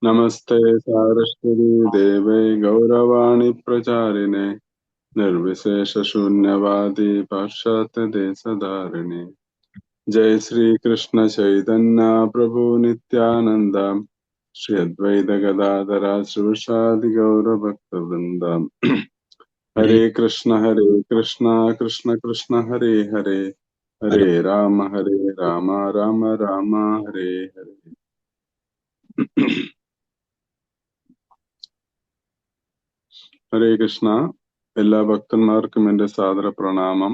नमस्ते सारस्वती देवे गौरवाणी प्रचारिणे निर्विशेषशून्यवादी पाश्चात्यदेशधारिणे। जय श्री कृष्ण चैतन्य प्रभु नित्यानंद श्री अद्वैत गदाधर श्रीवासादि गौर भक्तवृंद। हरे कृष्ण कृष्ण कृष्ण हरे हरे, हरे राम राम राम हरे हरे। ഹരേ കൃഷ്ണ. എല്ലാ ഭക്തന്മാർക്കും എന്റെ സാദര പ്രണാമം.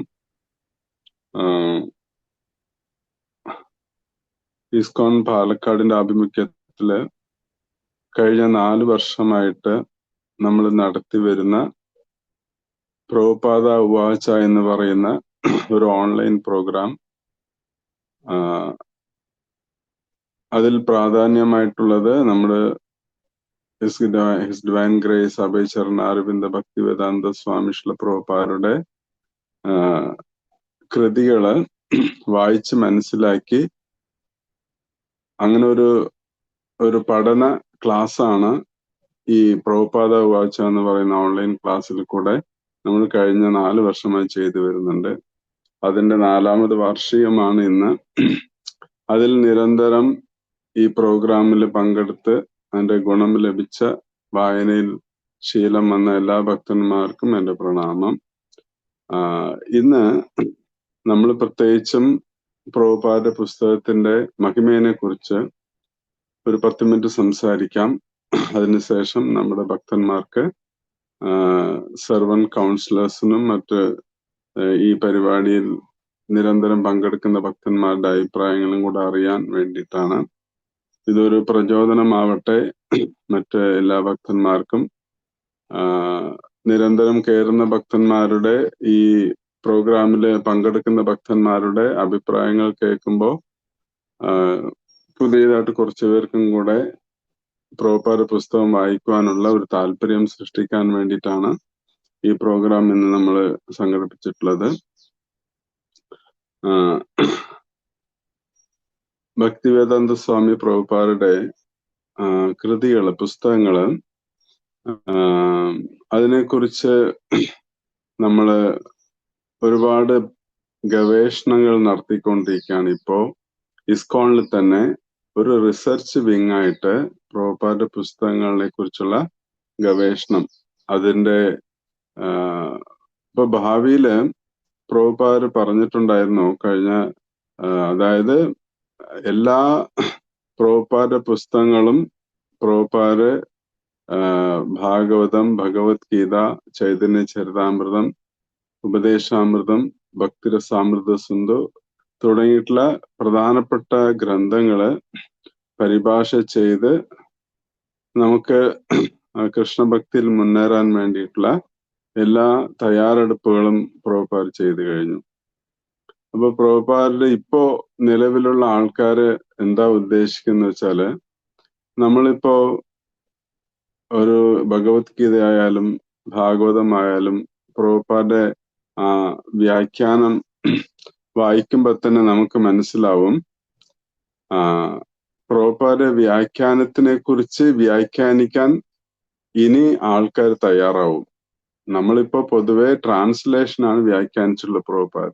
ഇസ്കോൺ പാലക്കാടിന്റെ ആഭിമുഖ്യത്തില് കഴിഞ്ഞ 4 വർഷമായിട്ട് നമ്മൾ നടത്തി വരുന്ന പ്രഭുപാദ ഉവാച എന്ന് പറയുന്ന ഒരു ഓൺലൈൻ പ്രോഗ്രാം, അതിൽ പ്രാധാന്യമായിട്ടുള്ളത് നമ്മുടെ his divine grace Abhaycharana Aravinda Bhaktivedanta Swami Srila പ്രഭുപാദരുടെ കൃതികള് വായിച്ച് മനസ്സിലാക്കി അങ്ങനെ ഒരു പഠന ക്ലാസ് ആണ് ഈ പ്രഭുപാദ ഉവാച എന്ന് പറയുന്ന ഓൺലൈൻ ക്ലാസ്സിൽ കൂടെ നമ്മൾ കഴിഞ്ഞ 4 വർഷമായി ചെയ്തു വരുന്നുണ്ട്. അതിന്റെ 4ാമത് വാർഷികമാണ് ഇന്ന്. അതിൽ നിരന്തരം ഈ പ്രോഗ്രാമിൽ പങ്കെടുത്ത് അതിന്റെ ഗുണം ലഭിച്ച വായനയിൽ ശീലം വന്ന എല്ലാ ഭക്തന്മാർക്കും എന്റെ പ്രണാമം. ഇന്ന് നമ്മൾ പ്രത്യേകിച്ചും പ്രഭുപാദ പുസ്തകത്തിന്റെ മഹിമയെ കുറിച്ച് ഒരു 10 മിനിറ്റ് സംസാരിക്കാം. അതിനുശേഷം നമ്മുടെ ഭക്തന്മാർക്ക് സെർവന്റ് കൗൺസിലേഴ്സിനും മറ്റ് ഈ പരിപാടിയിൽ നിരന്തരം പങ്കെടുക്കുന്ന ഭക്തന്മാരുടെ അഭിപ്രായങ്ങളും കൂടെ അറിയാൻ വേണ്ടിയിട്ടാണ്. ഇതൊരു പ്രചോദനമാവട്ടെ മറ്റ് എല്ലാ ഭക്തന്മാർക്കും. നിരന്തരം കയറുന്ന ഭക്തന്മാരുടെ, ഈ പ്രോഗ്രാമില് പങ്കെടുക്കുന്ന ഭക്തന്മാരുടെ അഭിപ്രായങ്ങൾ കേൾക്കുമ്പോൾ പുതിയതായിട്ട് കുറച്ചു പേർക്കും കൂടെ പ്രഭുപാദ പുസ്തകം വായിക്കുവാനുള്ള ഒരു താല്പര്യം സൃഷ്ടിക്കാൻ വേണ്ടിയിട്ടാണ് ഈ പ്രോഗ്രാം ഇന്ന് നമ്മൾ സംഘടിപ്പിച്ചിട്ടുള്ളത്. ഭക്തിവേദാന്ത സ്വാമി പ്രഭുപാദരുടെ കൃതികള്, പുസ്തകങ്ങള്, അതിനെക്കുറിച്ച് നമ്മള് ഒരുപാട് ഗവേഷണങ്ങൾ നടത്തിക്കൊണ്ടിരിക്കുകയാണ്. ഇപ്പോ ഇസ്കോണിൽ തന്നെ ഒരു റിസർച്ച് വിങ് ആയിട്ട് പ്രഭുപാദ പുസ്തകങ്ങളെ കുറിച്ചുള്ള ഗവേഷണം, അതിന്റെ ഇപ്പൊ ഭാവിയില് പ്രഭുപാദർ പറഞ്ഞിട്ടുണ്ടായിരുന്നു കഴിഞ്ഞ, അതായത് എല്ലാ പ്രഭുപാദ പുസ്തകങ്ങളും, പ്രഭുപാദ ഭാഗവതം, ഭഗവത്ഗീത, ചൈതന്യ ചരിതാമൃതം, ഉപദേശാമൃതം, ഭക്തിരസാമൃത സിന്ധു തുടങ്ങിയിട്ടുള്ള പ്രധാനപ്പെട്ട ഗ്രന്ഥങ്ങള് പരിഭാഷ ചെയ്ത് നമുക്ക് കൃഷ്ണഭക്തിയിൽ മുന്നേറാൻ വേണ്ടിയിട്ടുള്ള എല്ലാ തയ്യാറെടുപ്പുകളും പ്രഭുപാദർ ചെയ്തു കഴിഞ്ഞു. അപ്പൊ പ്രഭുപാദരുടെ ഇപ്പോ നിലവിലുള്ള ആൾക്കാര് എന്താ ഉദ്ദേശിക്കുന്ന വെച്ചാല്, നമ്മളിപ്പോ ഒരു ഭഗവത്ഗീത ആയാലും ഭാഗവതമായാലും പ്രഭുപാദരുടെ വ്യാഖ്യാനം വായിക്കുമ്പോ തന്നെ നമുക്ക് മനസ്സിലാവും പ്രഭുപാദ വ്യാഖ്യാനത്തിനെ കുറിച്ച് വ്യാഖ്യാനിക്കാൻ ഇനി ആൾക്കാർ തയ്യാറാവും. നമ്മളിപ്പോ പൊതുവെ ട്രാൻസ്ലേഷനാണ് വ്യാഖ്യാനിച്ചുള്ള പ്രഭുപാദ.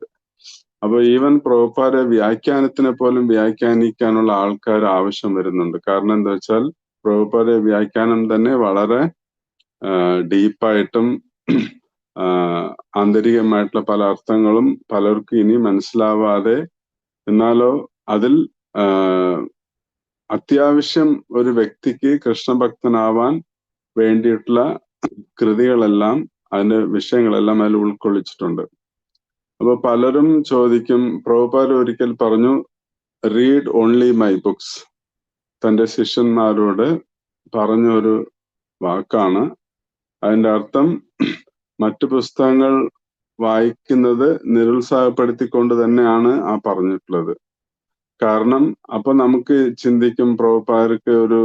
അപ്പൊ ഈവൻ പ്രഭുപാദ വ്യാഖ്യാനത്തിനെ പോലും വ്യാഖ്യാനിക്കാനുള്ള ആൾക്കാർ ആവശ്യം വരുന്നുണ്ട്. കാരണം എന്താ വെച്ചാൽ പ്രഭുപാദ വ്യാഖ്യാനം തന്നെ വളരെ ഡീപ്പായിട്ടും ആന്തരികമായിട്ടുള്ള പല അർത്ഥങ്ങളും പലർക്കും ഇനി മനസ്സിലാവാതെ, എന്നാലോ അതിൽ അത്യാവശ്യം ഒരു വ്യക്തിക്ക് കൃഷ്ണഭക്തനാവാൻ വേണ്ടിയിട്ടുള്ള കൃതികളെല്ലാം, അതിന്റെ വിഷയങ്ങളെല്ലാം അതിൽ ഉൾക്കൊള്ളിച്ചിട്ടുണ്ട്. അപ്പൊ പലരും ചോദിക്കും, പ്രഭുപാദ ഒരിക്കൽ പറഞ്ഞു, റീഡ് ഓൺലി മൈ ബുക്സ്. തന്റെ ശിഷ്യന്മാരോട് പറഞ്ഞൊരു വാക്കാണ്. അതിന്റെ അർത്ഥം മറ്റു പുസ്തകങ്ങൾ വായിക്കുന്നത് നിരുത്സാഹപ്പെടുത്തിക്കൊണ്ട് തന്നെയാണ് ആ പറഞ്ഞിട്ടുള്ളത്. കാരണം അപ്പൊ നമുക്ക് ചിന്തിക്കും, പ്രഭുപാദർക്ക് ഒരു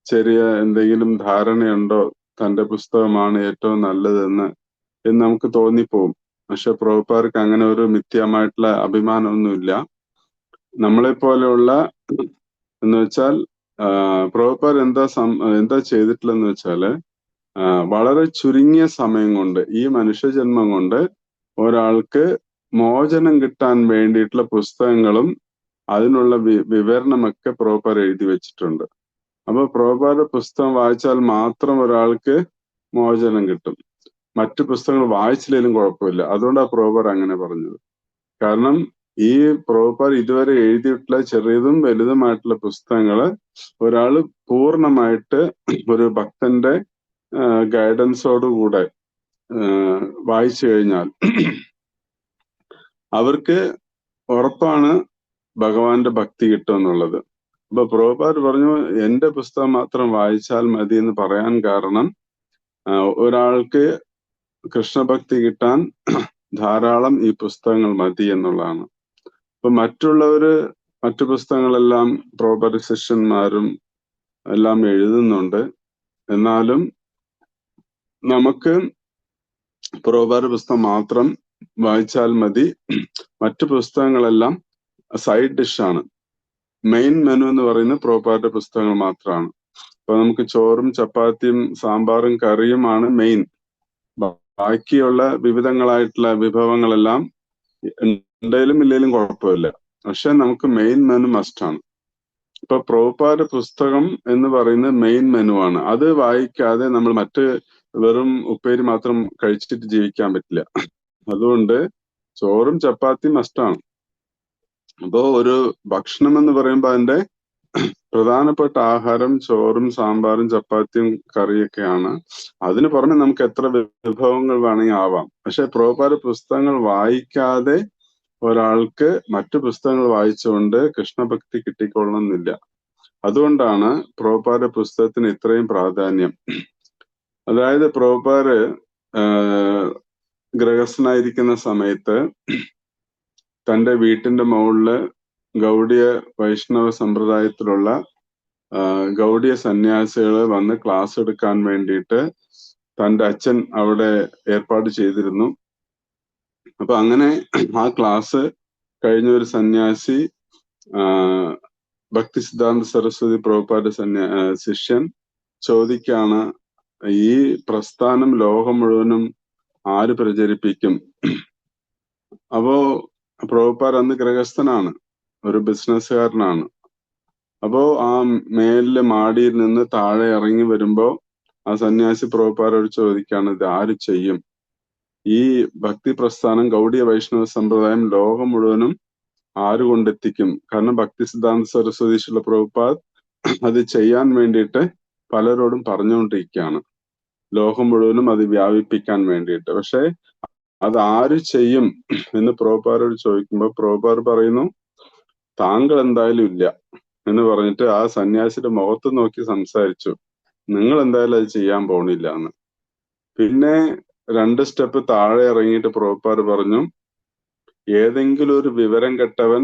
ചെറിയ എന്തെങ്കിലും ധാരണയുണ്ടോ തന്റെ പുസ്തകമാണ് ഏറ്റവും നല്ലതെന്ന് നമുക്ക് തോന്നിപ്പോവും. പക്ഷെ പ്രഭുപാദർക്ക് അങ്ങനെ ഒരു മിഥ്യമായിട്ടുള്ള അഭിമാനമൊന്നുമില്ല. നമ്മളെപ്പോലെയുള്ള എന്ന് വെച്ചാൽ പ്രഭുപാദ് എന്താ ചെയ്തിട്ടുള്ളതെന്ന് വെച്ചാല് വളരെ ചുരുങ്ങിയ സമയം കൊണ്ട് ഈ മനുഷ്യജന്മം കൊണ്ട് ഒരാൾക്ക് മോചനം കിട്ടാൻ വേണ്ടിയിട്ടുള്ള പുസ്തകങ്ങളും അതിനുള്ള വിവരണമൊക്കെ പ്രഭുപാദ് എഴുതി വെച്ചിട്ടുണ്ട്. അപ്പൊ പ്രഭുപാദ് പുസ്തകം വായിച്ചാൽ മാത്രം ഒരാൾക്ക് മോചനം കിട്ടും. മറ്റു പുസ്തകങ്ങൾ വായിച്ചില്ലെങ്കിലും കുഴപ്പമില്ല. അതുകൊണ്ടാണ് പ്രഭുപാദ് അങ്ങനെ പറഞ്ഞത്. കാരണം ഈ പ്രഭുപാദ് ഇതുവരെ എഴുതിയിട്ടുള്ള ചെറിയതും വലുതുമായിട്ടുള്ള പുസ്തകങ്ങള് ഒരാള് പൂർണ്ണമായിട്ട് ഒരു ഭക്തന്റെ ഗൈഡൻസോടുകൂടെ വായിച്ചു കഴിഞ്ഞാൽ അവർക്ക് ഉറപ്പാണ് ഭഗവാന്റെ ഭക്തി കിട്ടും എന്നുള്ളത്. അപ്പൊ പ്രഭുപാദ് പറഞ്ഞു എന്റെ പുസ്തകം മാത്രം വായിച്ചാൽ മതി എന്ന് പറയാൻ കാരണം ഒരാൾക്ക് കൃഷ്ണഭക്തി കിട്ടാൻ ധാരാളം ഈ പുസ്തകങ്ങൾ മതി എന്നുള്ളതാണ്. അപ്പൊ മറ്റു പുസ്തകങ്ങളെല്ലാം പ്രഭുപാദ് ശിഷ്യന്മാരും എല്ലാം എഴുതുന്നുണ്ട്. എന്നാലും നമുക്ക് പ്രഭുപാദ് പുസ്തകം മാത്രം വായിച്ചാൽ മതി. മറ്റു പുസ്തകങ്ങളെല്ലാം സൈഡ് ഡിഷാണ്. മെയിൻ മെനു എന്ന് പറയുന്നത് പ്രഭുപാദ് പുസ്തകങ്ങൾ മാത്രമാണ്. അപ്പൊ നമുക്ക് ചോറും ചപ്പാത്തിയും സാമ്പാറും കറിയുമാണ് മെയിൻ. ബാക്കിയുള്ള വിവിധങ്ങളായിട്ടുള്ള വിഭവങ്ങളെല്ലാം ഉണ്ടെങ്കിലും ഇല്ലെങ്കിലും കുഴപ്പമില്ല. പക്ഷെ നമുക്ക് മെയിൻ മെനു മസ്റ്റാണ്. ഇപ്പൊ പ്രഭുപാദ് പുസ്തകം എന്ന് പറയുന്നത് മെയിൻ മെനു ആണ്. അത് വായിക്കാതെ നമ്മൾ മറ്റ് വെറും ഉപ്പേരി മാത്രം കഴിച്ചിട്ട് ജീവിക്കാൻ പറ്റില്ല. അതുകൊണ്ട് ചോറും ചപ്പാത്തിയും മസ്റ്റാണ്. അപ്പോ ഒരു ഭക്ഷണം എന്ന് പറയുമ്പോൾ അതിന്റെ പ്രധാനപ്പെട്ട ആഹാരം ചോറും സാമ്പാറും ചപ്പാത്തിയും കറിയൊക്കെയാണ്. അതിന് പുറമെ നമുക്ക് എത്ര വിഭവങ്ങൾ വേണമെങ്കിൽ ആവാം. പക്ഷെ പ്രഭുപാദ് പുസ്തകങ്ങൾ വായിക്കാതെ ഒരാൾക്ക് മറ്റു പുസ്തകങ്ങൾ വായിച്ചുകൊണ്ട് കൃഷ്ണഭക്തി കിട്ടിക്കൊള്ളണമെന്നില്ല. അതുകൊണ്ടാണ് പ്രഭുപാദ് പുസ്തകത്തിന് ഇത്രയും പ്രാധാന്യം. അതായത് പ്രഭുപാദ് ഗൃഹസ്ഥനായിരിക്കുന്ന സമയത്ത് തന്റെ വീട്ടിന്റെ മുകളില് ഗൗഡിയ വൈഷ്ണവ സമ്പ്രദായത്തിലുള്ള ഗൗഡിയ സന്യാസികള് വന്ന് ക്ലാസ് എടുക്കാൻ വേണ്ടിയിട്ട് തന്റെ അച്ഛൻ അവിടെ ഏർപ്പാട് ചെയ്തിരുന്നു. അപ്പൊ അങ്ങനെ ആ ക്ലാസ് കഴിഞ്ഞ ഒരു സന്യാസി ഭക്തി സിദ്ധാന്ത സരസ്വതി പ്രഭുപാദ് ശിഷ്യൻ ചോദിക്കാണ്, ഈ പ്രസ്ഥാനം ലോകം മുഴുവനും ആര് പ്രചരിപ്പിക്കും? അപ്പോ പ്രഭുപാദ് അന്ന് ഗൃഹസ്ഥനാണ്, ഒരു ബിസിനസ്സുകാരനാണ്. അപ്പോ ആ മേലിലെ മാടിയിൽ നിന്ന് താഴെ ഇറങ്ങി വരുമ്പോ ആ സന്യാസി പ്രഭുപാദോട് ചോദിക്കാണ്, ഇത് ആര് ചെയ്യും? ഈ ഭക്തി പ്രസ്ഥാനം ഗൗഡിയ വൈഷ്ണവ സമ്പ്രദായം ലോകം മുഴുവനും ആര് കൊണ്ടെത്തിക്കും? കാരണം ഭക്തി സിദ്ധാന്ത സരസ്വതി ശില പ്രഭുപാദ് അത് ചെയ്യാൻ വേണ്ടിയിട്ട് പലരോടും പറഞ്ഞുകൊണ്ടിരിക്കുകയാണ്, ലോകം മുഴുവനും അത് വ്യാപിപ്പിക്കാൻ വേണ്ടിയിട്ട്. പക്ഷെ അത് ആര് ചെയ്യും എന്ന് പ്രഭുപാദോട് ചോദിക്കുമ്പോൾ പ്രഭുപാദ് പറയുന്നു, താങ്കൾ എന്തായാലും ഇല്ല എന്ന് പറഞ്ഞിട്ട് ആ സന്യാസിയുടെ മുഖത്ത് നോക്കി സംസാരിച്ചു, നിങ്ങൾ എന്തായാലും അത് ചെയ്യാൻ പോണില്ല എന്ന്. പിന്നെ 2 സ്റ്റെപ്പ് താഴെ ഇറങ്ങിയിട്ട് പ്രഭുപാദ് പറഞ്ഞു, ഏതെങ്കിലും ഒരു വിവരം കെട്ടവൻ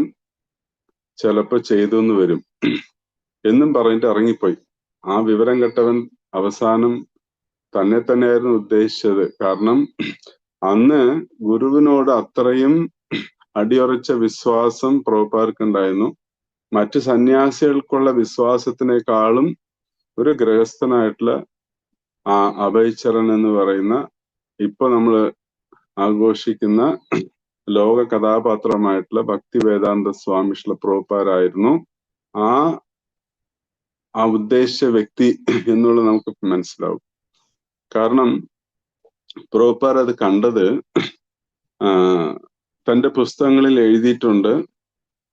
ചിലപ്പോ ചെയ്തു എന്ന് വരും എന്നും പറഞ്ഞിട്ട് ഇറങ്ങിപ്പോയി. ആ വിവരം കെട്ടവൻ അവസാനം തന്നെ തന്നെയായിരുന്നു ഉദ്ദേശിച്ചത്. കാരണം അന്ന് ഗുരുവിനോട് അത്രയും അടിയുറച്ച വിശ്വാസം പ്രഭുപാദർക്കുണ്ടായിരുന്നു. മറ്റു സന്യാസികൾക്കുള്ള വിശ്വാസത്തിനേക്കാളും ഒരു ഗൃഹസ്ഥനായിട്ടുള്ള ആ അഭയ്ചരൺ എന്ന് പറയുന്ന ഇപ്പൊ നമ്മൾ ആഘോഷിക്കുന്ന ലോക കഥാപാത്രമായിട്ടുള്ള ഭക്തി വേദാന്ത സ്വാമി ശ്രീല പ്രഭുപാദ് ആയിരുന്നു ആ ഉദ്ദേശിച്ച വ്യക്തി എന്നുള്ളത് നമുക്ക് മനസ്സിലാവും. കാരണം പ്രഭുപാദ് അത് കണ്ടത് തന്റെ പുസ്തകങ്ങളിൽ എഴുതിയിട്ടുണ്ട്,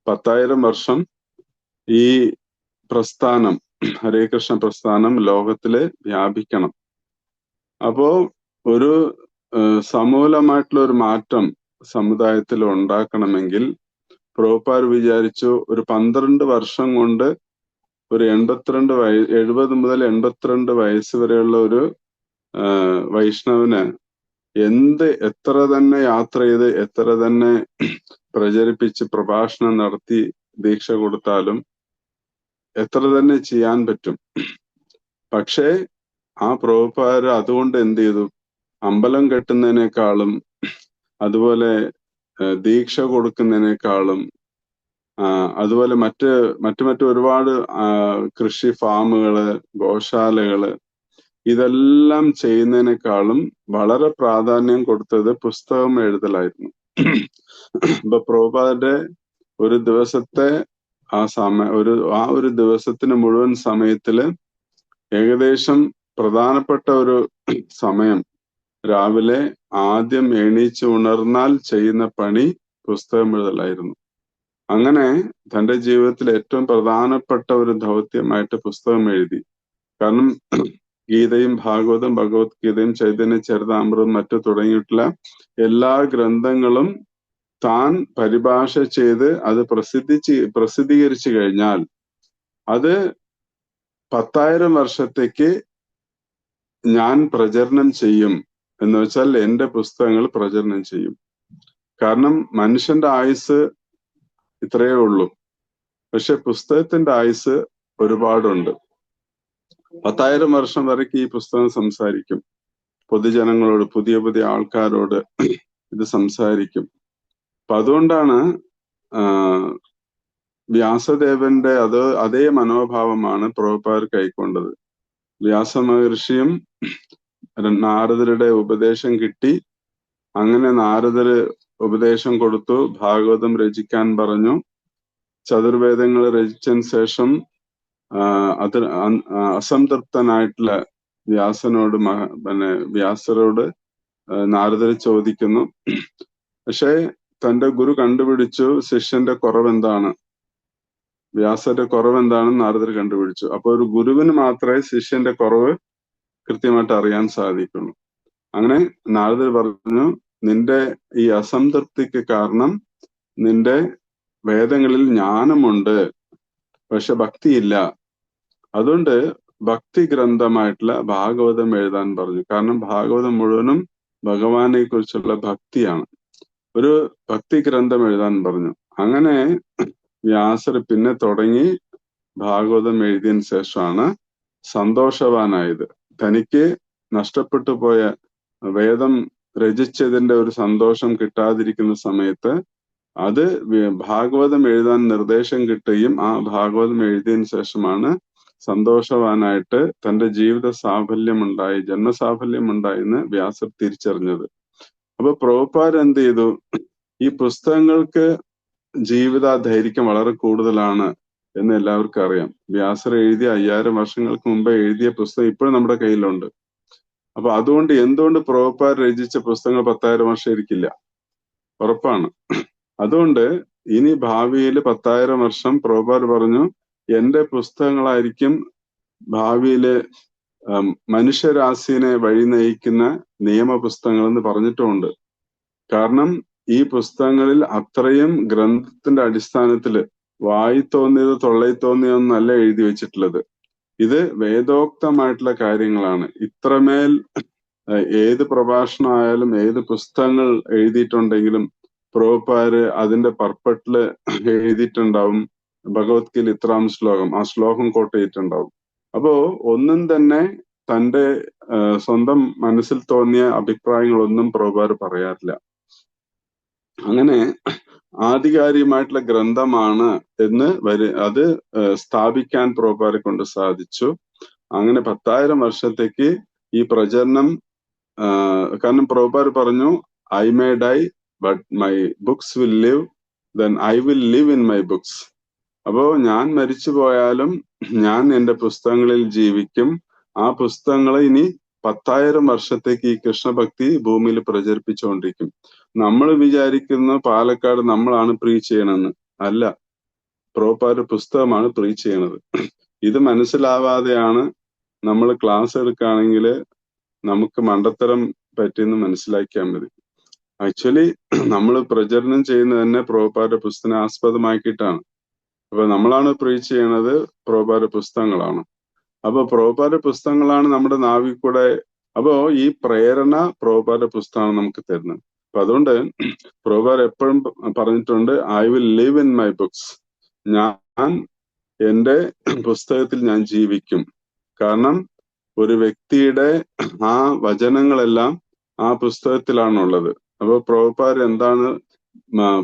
10,000 വർഷം ഈ പ്രസ്ഥാനം, ഹരേ കൃഷ്ണ പ്രസ്ഥാനം ലോകത്തില് വ്യാപിക്കണം. അപ്പോ ഒരു സമൂലമായിട്ടുള്ള ഒരു മാറ്റം സമുദായത്തിൽ ഉണ്ടാക്കണമെങ്കിൽ പ്രഭുപാദ് വിചാരിച്ചു ഒരു 12 വർഷം കൊണ്ട് ഒരു 70 മുതൽ 82 വയസ്സ് വരെയുള്ള ഒരു വൈഷ്ണവന് എത്ര തന്നെ യാത്ര ചെയ്ത് എത്ര തന്നെ പ്രചരിപ്പിച്ച് പ്രഭാഷണം നടത്തി ദീക്ഷ കൊടുത്താലും എത്ര തന്നെ ചെയ്യാൻ പറ്റും. പക്ഷേ ആ പ്രഭുപാദ് അതുകൊണ്ട് എന്ത് ചെയ്തു, അമ്പലം കെട്ടുന്നതിനേക്കാളും അതുപോലെ ദീക്ഷ കൊടുക്കുന്നതിനേക്കാളും അതുപോലെ മറ്റു ഒരുപാട് കൃഷി ഫാമുകള്, ഗോശാലകള്, ഇതെല്ലാം ചെയ്യുന്നതിനേക്കാളും വളരെ പ്രാധാന്യം കൊടുത്തത് പുസ്തകം എഴുതലായിരുന്നു. ഇപ്പൊ പ്രഭുപാദന്റെ ഒരു ദിവസത്തെ ഒരു ദിവസത്തിന് മുഴുവൻ സമയത്തില് ഏകദേശം പ്രധാനപ്പെട്ട ഒരു സമയം രാവിലെ ആദ്യം എണീച്ച് ഉണർന്നാൽ ചെയ്യുന്ന പണി പുസ്തകം എഴുതലായിരുന്നു. അങ്ങനെ തന്റെ ജീവിതത്തിൽ ഏറ്റവും പ്രധാനപ്പെട്ട ഒരു ദൗത്യമായിട്ട് പുസ്തകം എഴുതി. കാരണം ഗീതയും ഭാഗവതം, ഭഗവത്ഗീതയും, ചൈതന്യ ചരിതാമൃതം മറ്റു തുടങ്ങിയിട്ടുള്ള എല്ലാ ഗ്രന്ഥങ്ങളും താൻ പരിഭാഷ ചെയ്ത് അത് പ്രസിദ്ധീകരിച്ചു കഴിഞ്ഞാൽ അത് 10,000 വർഷത്തേക്ക് ഞാൻ പ്രചരണം ചെയ്യും. എന്ന് വെച്ചാൽ എന്റെ പുസ്തകങ്ങൾ പ്രചരണം ചെയ്യും. കാരണം മനുഷ്യന്റെ ആയുസ് ഇത്രയേ ഉള്ളൂ. പക്ഷെ പുസ്തകത്തിന്റെ ആയുസ് ഒരുപാടുണ്ട്. 10,000 വർഷം വരയ്ക്ക് ഈ പുസ്തകം സംസാരിക്കും. പൊതുജനങ്ങളോട്, പുതിയ പുതിയ ആൾക്കാരോട് ഇത് സംസാരിക്കും. അപ്പൊ അതുകൊണ്ടാണ് വ്യാസദേവന്റെ അതേ മനോഭാവമാണ് പ്രഭുപാദർ കൈക്കൊണ്ടത്. വ്യാസമഹർഷിയും നാരദരുടെ ഉപദേശം കിട്ടി. അങ്ങനെ നാരദര് ഉപദേശം കൊടുത്തു, ഭാഗവതം രചിക്കാൻ പറഞ്ഞു. ചതുർവേദങ്ങൾ രചിച്ചതിന് ശേഷം അസംതൃപ്തനായിട്ടുള്ള വ്യാസരോട് നാരദർ ചോദിക്കുന്നു. പക്ഷെ തന്റെ ഗുരു കണ്ടുപിടിച്ചു ശിഷ്യന്റെ കുറവെന്താണ്, വ്യാസന്റെ കുറവെന്താണെന്ന് നാരദർ കണ്ടുപിടിച്ചു. അപ്പൊ ഒരു ഗുരുവിന് മാത്രമേ ശിഷ്യന്റെ കുറവ് കൃത്യമായിട്ട് അറിയാൻ സാധിക്കുള്ളൂ. അങ്ങനെ നാരദർ പറഞ്ഞു, നിന്റെ ഈ അസംതൃപ്തിക്ക് കാരണം നിന്റെ വേദങ്ങളിൽ ജ്ഞാനമുണ്ട്, പക്ഷെ ഭക്തിയില്ല. അതുകൊണ്ട് ഭക്തി ഗ്രന്ഥമായിട്ടുള്ള ഭാഗവതം എഴുതാൻ പറഞ്ഞു. കാരണം ഭാഗവതം മുഴുവനും ഭഗവാനെ കുറിച്ചുള്ള ഭക്തിയാണ്. ഒരു ഭക്തി ഗ്രന്ഥം എഴുതാൻ പറഞ്ഞു. അങ്ങനെ വ്യാസർ പിന്നെ തുടങ്ങി ഭാഗവതം എഴുതിയതിനു ശേഷമാണ് സന്തോഷവാനായത്. തനിക്ക് നഷ്ടപ്പെട്ടു പോയ വേദം രചിച്ചതിന്റെ ഒരു സന്തോഷം കിട്ടാതിരിക്കുന്ന സമയത്ത് അത് ഭാഗവതം എഴുതാൻ നിർദ്ദേശം കിട്ടുകയും ആ ഭാഗവതം എഴുതിയതിനു ശേഷമാണ് സന്തോഷവാനായിട്ട് തന്റെ ജീവിത സാഫല്യമുണ്ടായി, ജന്മസാഫല്യമുണ്ടായി എന്ന് വ്യാസർ തിരിച്ചറിഞ്ഞത്. അപ്പൊ പ്രഭുപാദർ എന്ത് ചെയ്തു? ഈ പുസ്തകങ്ങൾക്ക് ജീവിത ദൈർഘ്യം വളരെ കൂടുതലാണ് എന്ന് എല്ലാവർക്കും അറിയാം. വ്യാസർ എഴുതിയ 5000 വർഷങ്ങൾക്ക് മുമ്പേ എഴുതിയ പുസ്തകം ഇപ്പോഴും നമ്മുടെ കയ്യിലുണ്ട്. അപ്പൊ അതുകൊണ്ട് എന്തുകൊണ്ട് പ്രഭുപാദർ രചിച്ച പുസ്തകങ്ങൾ 10,000 വർഷം ഇരിക്കില്ല? ഉറപ്പാണ്. അതുകൊണ്ട് ഇനി ഭാവിയിൽ 10,000 വർഷം പ്രഭുപാദർ പറഞ്ഞു, എന്റെ പുസ്തകങ്ങളായിരിക്കും ഭാവിയില് മനുഷ്യരാശിനെ വഴി നയിക്കുന്ന നിയമപുസ്തകങ്ങൾ എന്ന് പറഞ്ഞിട്ടുമുണ്ട്. കാരണം ഈ പുസ്തകങ്ങളിൽ അത്രയും ഗ്രന്ഥത്തിന്റെ അടിസ്ഥാനത്തില് വായി തോന്നിയത് തൊള്ളയിൽ തോന്നിയതൊന്നല്ല എഴുതി വെച്ചിട്ടുള്ളത്. ഇത് വേദോക്തമായിട്ടുള്ള കാര്യങ്ങളാണ്. ഇത്രമേൽ ഏത് പ്രഭാഷണമായാലും ഏത് പുസ്തകങ്ങൾ എഴുതിയിട്ടുണ്ടെങ്കിലും പ്രഭുപാദര് അതിന്റെ പർപ്പട്ടില് എഴുതിയിട്ടുണ്ടാവും, ഭഗവത്ഗീത ഇത്രാം ശ്ലോകം, ആ ശ്ലോകം കോട്ട് ചെയ്തിട്ടുണ്ടാവും. അപ്പോ ഒന്നും തന്നെ തന്റെ സ്വന്തം മനസ്സിൽ തോന്നിയ അഭിപ്രായങ്ങളൊന്നും പ്രഭുപാദർ പറയാറില്ല. അങ്ങനെ ആധികാരികമായിട്ടുള്ള ഗ്രന്ഥമാണ് എന്ന് അത് സ്ഥാപിക്കാൻ പ്രഭുപാദരെ കൊണ്ട് സാധിച്ചു. അങ്ങനെ 10,000 വർഷത്തേക്ക് ഈ പ്രചരണം, കാരണം പ്രഭുപാദർ പറഞ്ഞു, I may die but my books will live, then I will live in my books. അപ്പോ ഞാൻ മരിച്ചു പോയാലും ഞാൻ എന്റെ പുസ്തകങ്ങളിൽ ജീവിക്കും. ആ പുസ്തകങ്ങളെ ഇനി 10,000 വർഷത്തേക്ക് ഈ കൃഷ്ണഭക്തി ഭൂമിയിൽ പ്രചരിപ്പിച്ചുകൊണ്ടിരിക്കും. നമ്മൾ വിചാരിക്കുന്ന പാലക്കാട് നമ്മളാണ് പ്രീച്ച് ചെയ്യണമെന്ന്. അല്ല, പ്രഭുപാദർ പുസ്തകമാണ് പ്രീച്ച് ചെയ്യണത്. ഇത് മനസ്സിലാവാതെയാണ് നമ്മൾ ക്ലാസ് എടുക്കുകയാണെങ്കിൽ നമുക്ക് മണ്ടത്തരം പറ്റിയെന്ന് മനസ്സിലാക്കിയാൽ മതി. ആക്ച്വലി നമ്മൾ പ്രചരണം ചെയ്യുന്നത് തന്നെ പ്രഭുപാദരുടെ പുസ്തകം ആസ്പദമാക്കിയിട്ടാണ്. അപ്പൊ നമ്മളാണ് പ്രീച്ച് ചെയ്യണത്, പ്രഭുപാദരുടെ പുസ്തകങ്ങളാണ്. അപ്പൊ പ്രഭുപാദരുടെ പുസ്തകങ്ങളാണ് നമ്മുടെ നാവിൽ കൂടെ. അപ്പോ ഈ പ്രേരണ പ്രഭുപാദരുടെ പുസ്തകമാണ് നമുക്ക് തരുന്നത്. അപ്പൊ അതുകൊണ്ട് പ്രഭുപാദർ എപ്പോഴും പറഞ്ഞിട്ടുണ്ട്, I will live in my books. ഞാൻ എന്റെ പുസ്തകത്തിൽ ഞാൻ ജീവിക്കും. കാരണം ഒരു വ്യക്തിയുടെ ആ വചനങ്ങളെല്ലാം ആ പുസ്തകത്തിലാണുള്ളത്. അപ്പൊ പ്രഭുപാദർ എന്താണ്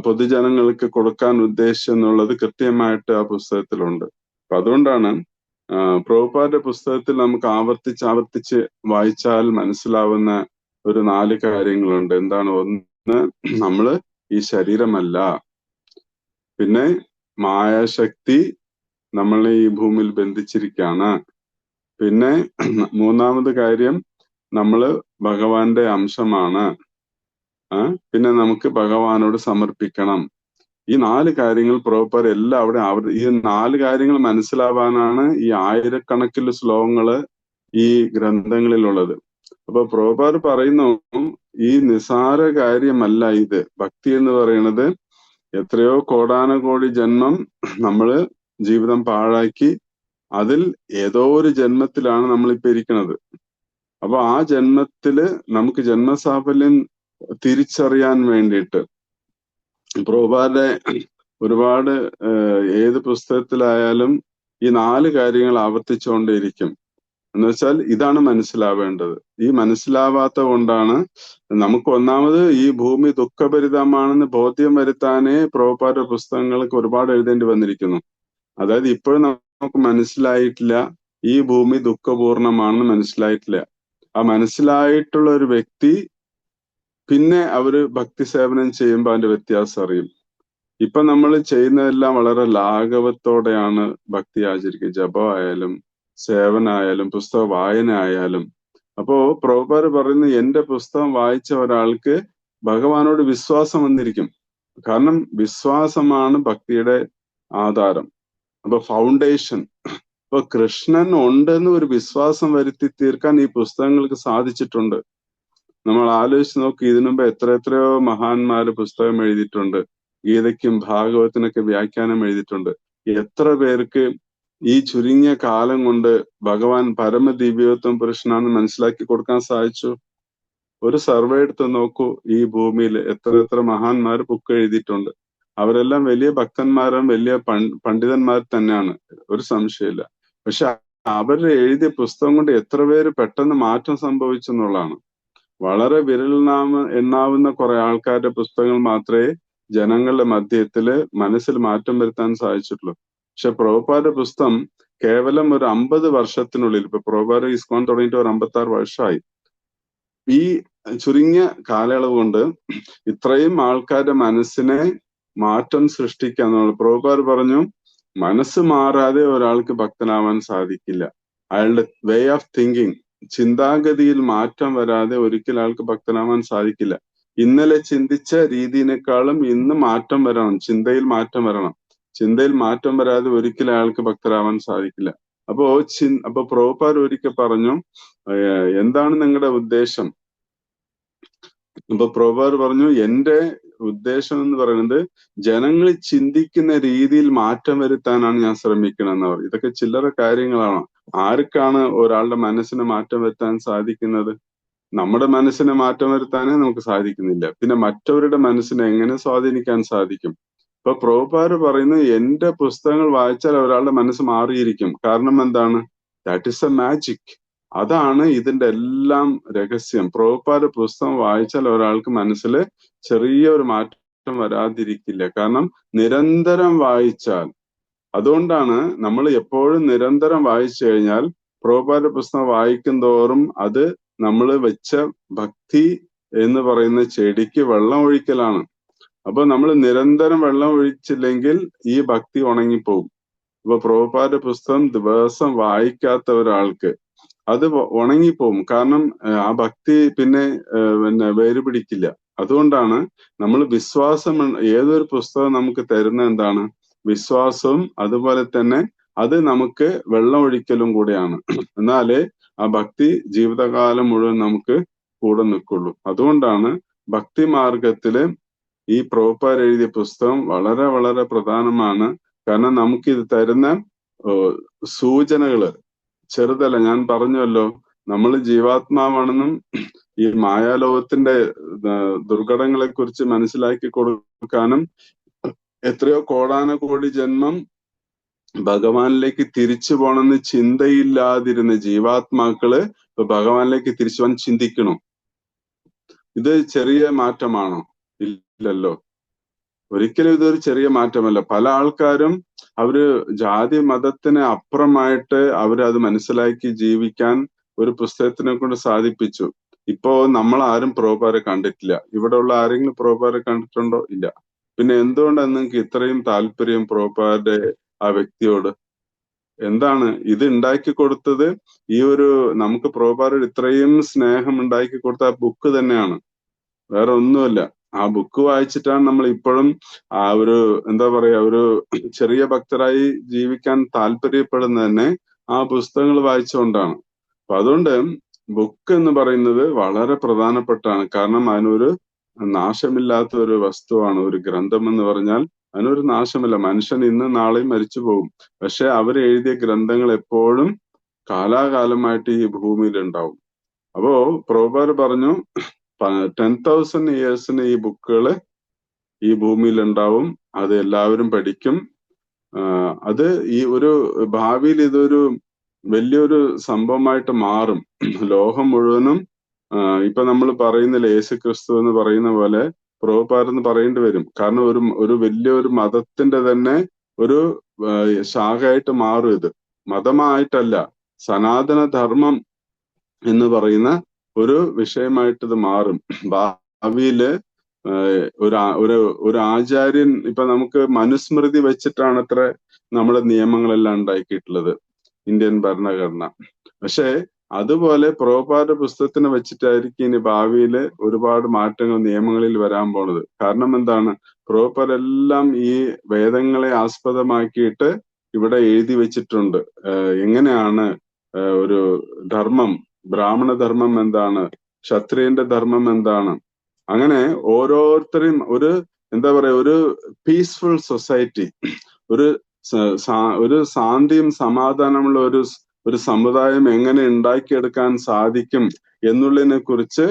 പൊതുജനങ്ങൾക്ക് കൊടുക്കാൻ ഉദ്ദേശിച്ചെന്നുള്ളത് കൃത്യമായിട്ട് ആ പുസ്തകത്തിലുണ്ട്. അപ്പൊ അതുകൊണ്ടാണ് പ്രഭുപാദന്റെ പുസ്തകത്തിൽ നമുക്ക് ആവർത്തിച്ച് വായിച്ചാൽ മനസ്സിലാവുന്ന ഒരു 4 കാര്യങ്ങളുണ്ട്. എന്താണ്? ഒന്ന്, നമ്മള് ഈ ശരീരമല്ല. പിന്നെ മായാശക്തി നമ്മളെ ഈ ഭൂമിയിൽ ബന്ധിച്ചിരിക്കുകയാണ്. പിന്നെ 3ാമത് കാര്യം, നമ്മള് ഭഗവാന്റെ അംശമാണ്. പിന്നെ നമുക്ക് ഭഗവാനോട് സമർപ്പിക്കണം. ഈ 4 കാര്യങ്ങൾ പ്രഭുപാദ് എല്ലാം ഈ 4 കാര്യങ്ങൾ മനസ്സിലാവാനാണ് ഈ ആയിരക്കണക്കിന് ശ്ലോകങ്ങള് ഈ ഗ്രന്ഥങ്ങളിലുള്ളത്. അപ്പൊ പ്രഭുപാദ് പറയുന്നു, ഈ നിസാര കാര്യമല്ല ഇത്. ഭക്തി എന്ന് പറയുന്നത് എത്രയോ കോടാനകോടി ജന്മം നമ്മള് ജീവിതം പാഴാക്കി അതിൽ ഏതോ ഒരു ജന്മത്തിലാണ് നമ്മളിപ്പോ ഇരിക്കുന്നത്. അപ്പൊ ആ ജന്മത്തില് നമുക്ക് ജന്മസാഫല്യം തിരിച്ചറിയാൻ വേണ്ടിയിട്ട് പ്രഭുപാദന്റെ ഒരുപാട് ഏത് പുസ്തകത്തിലായാലും ഈ 4 കാര്യങ്ങൾ ആവർത്തിച്ചുകൊണ്ടേയിരിക്കും. എന്ന് വെച്ചാൽ ഇതാണ് മനസ്സിലാവേണ്ടത്. ഈ മനസ്സിലാവാത്ത കൊണ്ടാണ് നമുക്ക് ഒന്നാമത് ഈ ഭൂമി ദുഃഖഭരിതമാണെന്ന് ബോധ്യം വരുത്താനേ പ്രഭുപാദന്റെ പുസ്തകങ്ങൾക്ക് ഒരുപാട് എഴുതേണ്ടി വന്നിരിക്കുന്നു. അതായത് ഇപ്പോഴും നമുക്ക് മനസ്സിലായിട്ടില്ല ഈ ഭൂമി ദുഃഖപൂർണമാണെന്ന് മനസ്സിലായിട്ടില്ല. ആ മനസ്സിലായിട്ടുള്ള ഒരു വ്യക്തി പിന്നെ അവര് ഭക്തി സേവനം ചെയ്യുമ്പോൾ അതിന്റെ വ്യത്യാസം അറിയും. ഇപ്പൊ നമ്മൾ ചെയ്യുന്നതെല്ലാം വളരെ ലാഘവത്തോടെയാണ് ഭക്തി ആചരിക്കുക. ജപമായാലും സേവനായാലും പുസ്തക വായന ആയാലും. അപ്പോ പ്രഭുപാദ് പറയുന്നു, എന്റെ പുസ്തകം വായിച്ച ഒരാൾക്ക് ഭഗവാനോട് വിശ്വാസം വന്നിരിക്കും. കാരണം വിശ്വാസമാണ് ഭക്തിയുടെ ആധാരം. അപ്പൊ ഫൗണ്ടേഷൻ. അപ്പൊ കൃഷ്ണൻ ഉണ്ടെന്ന് ഒരു വിശ്വാസം വരുത്തി തീർക്കാൻ ഈ പുസ്തകങ്ങൾക്ക് സാധിച്ചിട്ടുണ്ട്. നമ്മൾ ആലോചിച്ച് നോക്കി, ഇതിനുമുമ്പ് എത്രയോ മഹാന്മാര് പുസ്തകം എഴുതിയിട്ടുണ്ട്. ഗീതയ്ക്കും ഭാഗവത്തിനൊക്കെ വ്യാഖ്യാനം എഴുതിയിട്ടുണ്ട്. എത്ര പേർക്ക് ഈ ചുരുങ്ങിയ കാലം കൊണ്ട് ഭഗവാൻ പരമദിവ്യത്വം പുരുഷനാണെന്ന് മനസ്സിലാക്കി കൊടുക്കാൻ സാധിച്ചു? ഒരു സർവേ എടുത്ത് നോക്കൂ, ഈ ഭൂമിയിൽ എത്ര മഹാന്മാര് ബുക്ക് എഴുതിയിട്ടുണ്ട്. അവരെല്ലാം വലിയ ഭക്തന്മാരും വലിയ പണ്ഡിതന്മാർ തന്നെയാണ്, ഒരു സംശയമില്ല. പക്ഷെ അവര് എഴുതിയ പുസ്തകം കൊണ്ട് എത്ര പേര് പെട്ടെന്ന് മാറ്റം സംഭവിച്ചു എന്നുള്ളതാണ്. വളരെ എണ്ണാവുന്ന കുറെ ആൾക്കാരുടെ പുസ്തകങ്ങൾ മാത്രമേ ജനങ്ങളുടെ മധ്യത്തില് മനസ്സിൽ മാറ്റം വരുത്താൻ സാധിച്ചിട്ടുള്ളൂ. പക്ഷെ പ്രഭുപാദന്റെ പുസ്തകം കേവലം ഒരു 50 വർഷത്തിനുള്ളിൽ, ഇപ്പൊ പ്രഭുപാദ് ഇസ്കോൺ തുടങ്ങിയിട്ട് ഒരു 56 വർഷമായി. ഈ ചുരുങ്ങിയ കാലയളവ് കൊണ്ട് ഇത്രയും ആൾക്കാരുടെ മനസ്സിനെ മാറ്റം സൃഷ്ടിക്കാന്നുള്ള. പ്രഭുപാദ് പറഞ്ഞു, മനസ്സ് മാറാതെ ഒരാൾക്ക് ഭക്തനാവാൻ സാധിക്കില്ല. അയാളുടെ വേ ഓഫ് തിങ്കിങ്, ചിന്താഗതിയിൽ മാറ്റം വരാതെ ഒരിക്കലും ആൾക്ക് ഭക്തനാവാൻ സാധിക്കില്ല. ഇന്നലെ ചിന്തിച്ച രീതിയിനേക്കാളും ഇന്ന് മാറ്റം വരണം, ചിന്തയിൽ മാറ്റം വരണം. ചിന്തയിൽ മാറ്റം വരാതെ ഒരിക്കലും അയാൾക്ക് ഭക്തരാവാൻ സാധിക്കില്ല. അപ്പോ പ്രഭുപാദ് ഒരിക്കൽ പറഞ്ഞു, എന്താണ് നിങ്ങളുടെ ഉദ്ദേശം? അപ്പൊ പ്രഭുപാദ് പറഞ്ഞു, എന്റെ ഉദ്ദേശം എന്ന് പറയുന്നത് ജനങ്ങൾ ചിന്തിക്കുന്ന രീതിയിൽ മാറ്റം വരുത്താനാണ് ഞാൻ ശ്രമിക്കണമെന്ന് പറയും. ഇതൊക്കെ ചില്ലറ കാര്യങ്ങളാണ്. ആർക്കാണ് ഒരാളുടെ മനസ്സിന് മാറ്റം വരുത്താൻ സാധിക്കുന്നത്? നമ്മുടെ മനസ്സിനെ മാറ്റം വരുത്താനേ നമുക്ക് സാധിക്കുന്നില്ല. പിന്നെ മറ്റവരുടെ മനസ്സിനെ എങ്ങനെ സ്വാധീനിക്കാൻ സാധിക്കും? ഇപ്പൊ പ്രഭുപാദ് പറയുന്നു, എന്റെ പുസ്തകങ്ങൾ വായിച്ചാൽ ഒരാളുടെ മനസ്സ് മാറിയിരിക്കും. കാരണം എന്താണ്? That is A magic. അതാണ് ഇതിന്റെ എല്ലാം രഹസ്യം. പ്രഭുപാദ് പുസ്തകം വായിച്ചാൽ ഒരാൾക്ക് മനസ്സിൽ ചെറിയൊരു മാറ്റം വരാതിരിക്കില്ല. കാരണം നിരന്തരം വായിച്ചാൽ. അതുകൊണ്ടാണ് നമ്മൾ എപ്പോഴും നിരന്തരം വായിച്ചു കഴിഞ്ഞാൽ പ്രഭുപാദ് പുസ്തകം വായിക്കും തോറും അത് നമ്മൾ വെച്ച ഭക്തി എന്ന് പറയുന്ന ചെടിക്ക് വെള്ളം ഒഴിക്കലാണ്. അപ്പൊ നമ്മൾ നിരന്തരം വെള്ളം ഒഴിച്ചില്ലെങ്കിൽ ഈ ഭക്തി ഉണങ്ങിപ്പോവും. അപ്പൊ പ്രഭുപാദ് പുസ്തകം ദിവസം വായിക്കാത്ത ഒരാൾക്ക് അത് ഉണങ്ങിപ്പോവും. കാരണം ആ ഭക്തി പിന്നെ വേര് പിടിക്കില്ല. അതുകൊണ്ടാണ് നമ്മൾ വിശ്വാസം, ഏതൊരു പുസ്തകം നമുക്ക് തരുന്ന എന്താണ്? വിശ്വാസവും അതുപോലെ തന്നെ അത് നമുക്ക് വെള്ളം ഒഴിക്കലും കൂടെയാണ്. എന്നാലേ ആ ഭക്തി ജീവിതകാലം മുഴുവൻ നമുക്ക് കൂടെ നിൽക്കുള്ളൂ. അതുകൊണ്ടാണ് ഭക്തി മാർഗത്തില് ഈ പ്രഭുപാദ് എഴുതിയ പുസ്തകം വളരെ വളരെ പ്രധാനമാണ്. കാരണം നമുക്കിത് തരുന്ന സൂചനകള് ചെറുതല്ല. ഞാൻ പറഞ്ഞല്ലോ, നമ്മൾ ജീവാത്മാവാണെന്നും ഈ മായാലോകത്തിന്റെ ദുർഘടങ്ങളെ കുറിച്ച് മനസ്സിലാക്കി കൊടുക്കാനും എത്രയോ കോടാനകോടി ജന്മം ഭഗവാനിലേക്ക് തിരിച്ചു പോകണമെന്ന് ചിന്തയില്ലാതിരുന്ന ജീവാത്മാക്കള് ഇപ്പൊ ഭഗവാനിലേക്ക് തിരിച്ചു പോകാൻ ചിന്തിക്കണോ? ഇത് ചെറിയ മാറ്റമാണോ? ഇല്ലല്ലോ. ഒരിക്കലും ഇതൊരു ചെറിയ മാറ്റമല്ല. പല ആൾക്കാരും അവര് ജാതി മതത്തിന് അപ്പുറമായിട്ട് അവരത് മനസ്സിലാക്കി ജീവിക്കാൻ ഒരു പുസ്തകത്തിനെ കൊണ്ട് സാധിപ്പിച്ചു. ഇപ്പോ നമ്മൾ ആരും പ്രഭുപാദരെ കണ്ടിട്ടില്ല. ഇവിടെ ഉള്ള ആരെങ്കിലും പ്രഭുപാദരെ കണ്ടിട്ടുണ്ടോ? ഇല്ല. പിന്നെ എന്തുകൊണ്ടാണ് നിങ്ങൾക്ക് ഇത്രയും താല്പര്യം പ്രഭുപാദരുടെ ആ വ്യക്തിയോട്? എന്താണ് ഇത് ഉണ്ടാക്കി കൊടുത്തത്? ഈ ഒരു നമുക്ക് പ്രഭുപാദരോട് ഇത്രയും സ്നേഹം ഉണ്ടാക്കി കൊടുത്ത ആ ബുക്ക് തന്നെയാണ്, വേറെ ഒന്നുമല്ല. ആ ബുക്ക് വായിച്ചിട്ടാണ് നമ്മൾ ഇപ്പോഴും ആ ഒരു എന്താ പറയാ ഒരു ചെറിയ ഭക്തരായി ജീവിക്കാൻ താല്പര്യപ്പെടുന്നത് തന്നെ ആ പുസ്തകങ്ങൾ വായിച്ചുകൊണ്ടാണ്. അപ്പൊ അതുകൊണ്ട് ബുക്ക് എന്ന് പറയുന്നത് വളരെ പ്രധാനപ്പെട്ടാണ്. കാരണം അതിനൊരു നാശമില്ലാത്ത ഒരു വസ്തുവാണ് ഒരു ഗ്രന്ഥം എന്ന് പറഞ്ഞാൽ. അതിനൊരു നാശമില്ല. മനുഷ്യൻ ഇന്ന് നാളെയും മരിച്ചു പോകും. പക്ഷെ അവർ എഴുതിയ ഗ്രന്ഥങ്ങൾ എപ്പോഴും കാലാകാലമായിട്ട് ഈ ഭൂമിയിൽ ഉണ്ടാവും. അപ്പോ പ്രഭുപാദർ പറഞ്ഞു 10,000 ഇയേഴ്സിന് ഈ ബുക്കുകള് ഈ ഭൂമിയിൽ ഉണ്ടാവും. അത് എല്ലാവരും പഠിക്കും. അത് ഈ ഒരു ഭാവിയിൽ ഇതൊരു വലിയൊരു സംഭവമായിട്ട് മാറും. ലോകം മുഴുവനും ഇപ്പൊ നമ്മൾ പറയുന്നില്ല യേശു ക്രിസ്തു എന്ന് പറയുന്ന പോലെ പ്രഭുപാദർ എന്ന് പറയേണ്ടി വരും. കാരണം ഒരു വലിയൊരു മതത്തിന്റെ തന്നെ ഒരു ശാഖയായിട്ട് മാറും ഇത്. മതമായിട്ടല്ല, സനാതന ധർമ്മം എന്ന് പറയുന്ന ഒരു വിഷയമായിട്ട് ഇത് മാറും. ഭാവിയില് ഒരു ആചാര്യൻ ഇപ്പൊ നമുക്ക് മനുസ്മൃതി വെച്ചിട്ടാണ് അത്ര നമ്മുടെ നിയമങ്ങളെല്ലാം ഉണ്ടാക്കിയിട്ടുള്ളത്, ഇന്ത്യൻ ഭരണഘടന. പക്ഷെ അതുപോലെ പ്രഭുപാദരുടെ പുസ്തകത്തിനെ വെച്ചിട്ടായിരിക്കും ഇനി ഭാവിയിൽ ഒരുപാട് മാറ്റങ്ങൾ നിയമങ്ങളിൽ വരാൻ പോണത്. കാരണം എന്താണ്? പ്രഭുപാദരെല്ലാം ഈ വേദങ്ങളെ ആസ്പദമാക്കിയിട്ട് ഇവിടെ എഴുതി വെച്ചിട്ടുണ്ട്. എങ്ങനെയാണ് ഒരു ധർമ്മം, ബ്രാഹ്മണ ധർമ്മം എന്താണ്, ക്ഷത്രിയന്റെ ധർമ്മം എന്താണ്, അങ്ങനെ ഓരോരുത്തരെയും ഒരു എന്താ പറയാ ഒരു പീസ്ഫുൾ സൊസൈറ്റി, ഒരു ശാന്തിയും സമാധാനമുള്ള ഒരു സമുദായം എങ്ങനെ ഉണ്ടാക്കിയെടുക്കാൻ സാധിക്കും എന്നുള്ളതിനെ കുറിച്ച്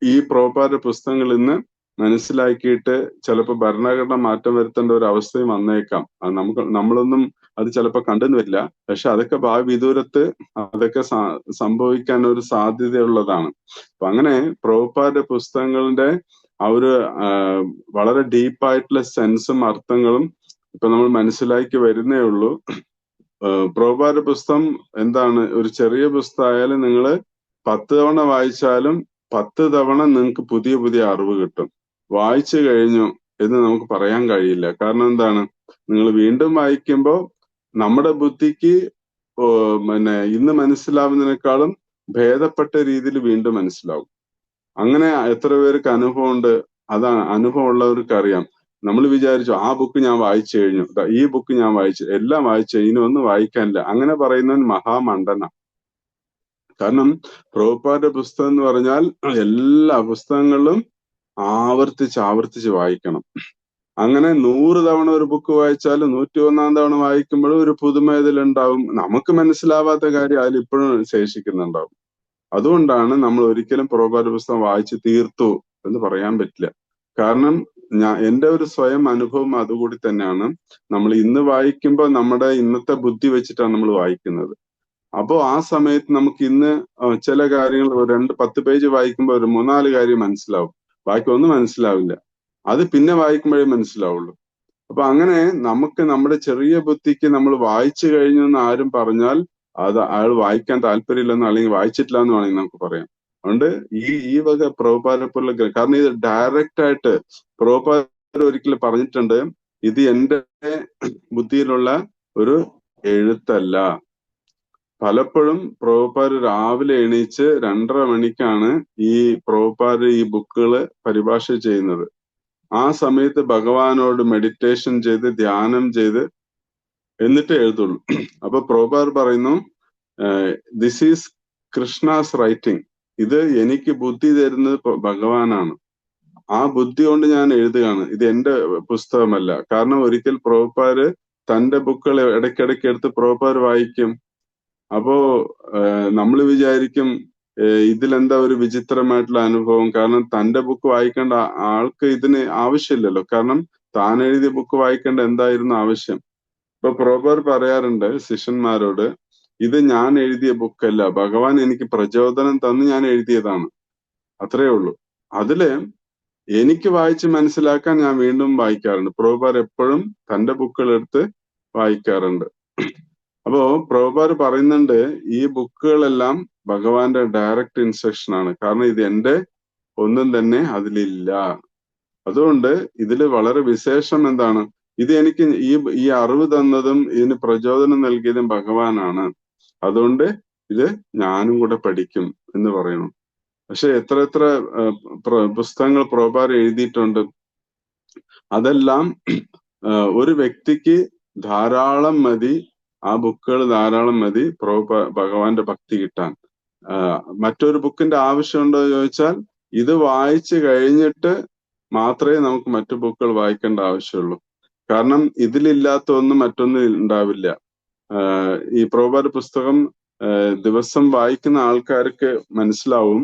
ഈ പ്രഭുപാദരുടെ പുസ്തകങ്ങളിൽ നിന്ന് മനസ്സിലാക്കിയിട്ട് ചിലപ്പോൾ ഭരണഘടന മാറ്റം വരുത്തേണ്ട ഒരു അവസ്ഥയും വന്നേക്കാം. അത് നമ്മളൊന്നും അത് ചിലപ്പോൾ കണ്ടെന്ന് വരില്ല. പക്ഷെ അതൊക്കെ ഭാവി വിദൂരത്ത് അതൊക്കെ സംഭവിക്കാൻ ഒരു സാധ്യതയുള്ളതാണ്. അപ്പൊ അങ്ങനെ പ്രഭുപാദരുടെ പുസ്തകങ്ങളുടെ ആ ഒരു വളരെ ഡീപ്പായിട്ടുള്ള സെൻസും അർത്ഥങ്ങളും ഇപ്പൊ നമ്മൾ മനസ്സിലാക്കി വരുന്നേ ഉള്ളൂ. പ്രഭുപാദരുടെ പുസ്തകം എന്താണ്, ഒരു ചെറിയ പുസ്തകമായാലും നിങ്ങൾ 10 തവണ വായിച്ചാലും 10 തവണ നിങ്ങൾക്ക് പുതിയ പുതിയ അറിവ് കിട്ടും. വായിച്ചു കഴിഞ്ഞു എന്ന് നമുക്ക് പറയാൻ കഴിയില്ല. കാരണം എന്താണ്, നിങ്ങൾ വീണ്ടും വായിക്കുമ്പോൾ നമ്മുടെ ബുദ്ധിക്ക് പിന്നെ ഇന്ന് മനസ്സിലാവുന്നതിനേക്കാളും ഭേദപ്പെട്ട രീതിയിൽ വീണ്ടും മനസ്സിലാവും. അങ്ങനെ എത്ര പേർക്ക് അനുഭവം ഉണ്ട്? അതാണ്, അനുഭവം ഉള്ളവർക്ക് അറിയാം. നമ്മൾ വിചാരിച്ചു ആ ബുക്ക് ഞാൻ വായിച്ചു കഴിഞ്ഞു, ഈ ബുക്ക് ഞാൻ വായിച്ചു, എല്ലാം വായിച്ചു, ഇനിയൊന്നും വായിക്കാനില്ല, അങ്ങനെ പറയുന്നവൻ മഹാമണ്ഡന. കാരണം പ്രഭുപാദരുടെ പുസ്തകം എന്ന് പറഞ്ഞാൽ എല്ലാ പുസ്തകങ്ങളിലും ആവർത്തിച്ച് വായിക്കണം. അങ്ങനെ 100 തവണ ഒരു ബുക്ക് വായിച്ചാലും 101-ാം തവണ വായിക്കുമ്പോഴും ഒരു പുതുമ ഇതിലുണ്ടാവും. നമുക്ക് മനസ്സിലാവാത്ത കാര്യം അതിൽ ഇപ്പോഴും ശേഷിക്കുന്നുണ്ടാവും. അതുകൊണ്ടാണ് നമ്മൾ ഒരിക്കലും പ്രഭുപാദരുടെ പുസ്തകം വായിച്ച് തീർത്തു എന്ന് പറയാൻ പറ്റില്ല. കാരണം എന്റെ ഒരു സ്വയം അനുഭവം അതുകൂടി തന്നെയാണ്. നമ്മൾ ഇന്ന് വായിക്കുമ്പോൾ നമ്മുടെ ഇന്നത്തെ ബുദ്ധി വെച്ചിട്ടാണ് നമ്മൾ വായിക്കുന്നത്. അപ്പോ ആ സമയത്ത് നമുക്ക് ഇന്ന് ചില കാര്യങ്ങൾ 10 പേജ് വായിക്കുമ്പോൾ ഒരു 3-4 കാര്യം മനസ്സിലാവും, ബാക്കി ഒന്നും മനസ്സിലാവില്ല. അത് പിന്നെ വായിക്കുമ്പോഴേ മനസ്സിലാവുള്ളൂ. അപ്പൊ അങ്ങനെ നമുക്ക് നമ്മുടെ ചെറിയ ബുദ്ധിക്ക് നമ്മൾ വായിച്ചു കഴിഞ്ഞു എന്ന് ആരും പറഞ്ഞാൽ അത് അയാൾ വായിക്കാൻ താല്പര്യമില്ലെന്നോ അല്ലെങ്കിൽ വായിച്ചിട്ടില്ല എന്ന് വേണമെങ്കിൽ നമുക്ക് പറയാം. അതുകൊണ്ട് ഈ വക പ്രഭുപാദരെ പോലുള്ള, കാരണം ഇത് ഡയറക്റ്റ് ആയിട്ട് പ്രഭുപാദർ ഒരിക്കലും പറഞ്ഞിട്ടുണ്ട്, ഇത് എന്റെ ബുദ്ധിയിലുള്ള ഒരു എഴുത്തല്ല. പലപ്പോഴും പ്രഭുപാദർ രാവിലെ എണീച്ച് 2:30 മണിക്കാണ് ഈ പ്രഭുപാദർ ഈ ബുക്കുകൾ പരിഭാഷ ചെയ്യുന്നത്. ആ സമയത്ത് ഭഗവാനോട് മെഡിറ്റേഷൻ ചെയ്ത് ധ്യാനം ചെയ്ത് എന്നിട്ട് എഴുതുള്ളൂ. അപ്പൊ പ്രഭുപാദർ പറയുന്നു, ദിസ് ഈസ് കൃഷ്ണാസ് റൈറ്റിംഗ്, ഇത് എനിക്ക് ബുദ്ധി തരുന്നത് ഭഗവാനാണ്, ആ ബുദ്ധി കൊണ്ട് ഞാൻ എഴുതുകയാണ്, ഇത് എന്റെ പുസ്തകമല്ല. കാരണം ഒരിക്കൽ പ്രഭുപാദർ തന്റെ ബുക്കുകൾ ഇടയ്ക്കിടയ്ക്ക് എടുത്ത് പ്രഭുപാദർ വായിക്കും. അപ്പോ നമ്മൾ വിചാരിക്കും ഇതിലെന്താ ഒരു വിചിത്രമായിട്ടുള്ള അനുഭവം, കാരണം തന്റെ ബുക്ക് വായിക്കേണ്ട ആൾക്ക് ഇതിന് ആവശ്യമില്ലല്ലോ. കാരണം താൻ എഴുതിയ ബുക്ക് വായിക്കേണ്ട എന്തായിരുന്നു ആവശ്യം? ഇപ്പൊ പ്രഭുപാദർ പറയാറുണ്ട് ശിഷ്യന്മാരോട്, ഇത് ഞാൻ എഴുതിയ ബുക്കല്ല, ഭഗവാൻ എനിക്ക് പ്രചോദനം തന്ന് ഞാൻ എഴുതിയതാണ്, അത്രയേ ഉള്ളൂ. അതില് എനിക്ക് വായിച്ച് മനസ്സിലാക്കാൻ ഞാൻ വീണ്ടും വായിക്കാറുണ്ട്. പ്രഭുപാദ് എപ്പോഴും തന്റെ ബുക്കുകൾ എടുത്ത് വായിക്കാറുണ്ട്. അപ്പോ പ്രഭുപാദ് പറയുന്നുണ്ട് ഈ ബുക്കുകളെല്ലാം ഭഗവാന്റെ ഡയറക്റ്റ് ഇൻസ്ട്രക്ഷൻ ആണ്. കാരണം ഇത് എന്റെ ഒന്നും തന്നെ അതിലില്ല. അതുകൊണ്ട് ഇതില് വളരെ വിശേഷം എന്താണ്, ഇത് എനിക്ക് ഈ അറിവ് തന്നതും ഇതിന് പ്രചോദനം നൽകിയതും ഭഗവാനാണ്. അതുകൊണ്ട് ഇത് ഞാനും കൂടെ പഠിക്കും എന്ന് പറയണം. പക്ഷെ എത്ര പുസ്തകങ്ങൾ പ്രഭുപാദ് എഴുതിയിട്ടുണ്ട്. അതെല്ലാം ഒരു വ്യക്തിക്ക് ധാരാളം മതി, ആ ബുക്കുകൾ ധാരാളം മതി ഭഗവാന്റെ ഭക്തി കിട്ടാൻ. മറ്റൊരു ബുക്കിന്റെ ആവശ്യമുണ്ടോ എന്ന് ചോദിച്ചാൽ ഇത് വായിച്ചു കഴിഞ്ഞിട്ട് മാത്രമേ നമുക്ക് മറ്റു ബുക്കുകൾ വായിക്കേണ്ട ആവശ്യമുള്ളൂ. കാരണം ഇതിലില്ലാത്ത ഒന്നും മറ്റൊന്നും ഉണ്ടാവില്ല. ഈ പ്രഭുപാദ് പുസ്തകം ദിവസം വായിക്കുന്ന ആൾക്കാർക്ക് മനസ്സിലാവും,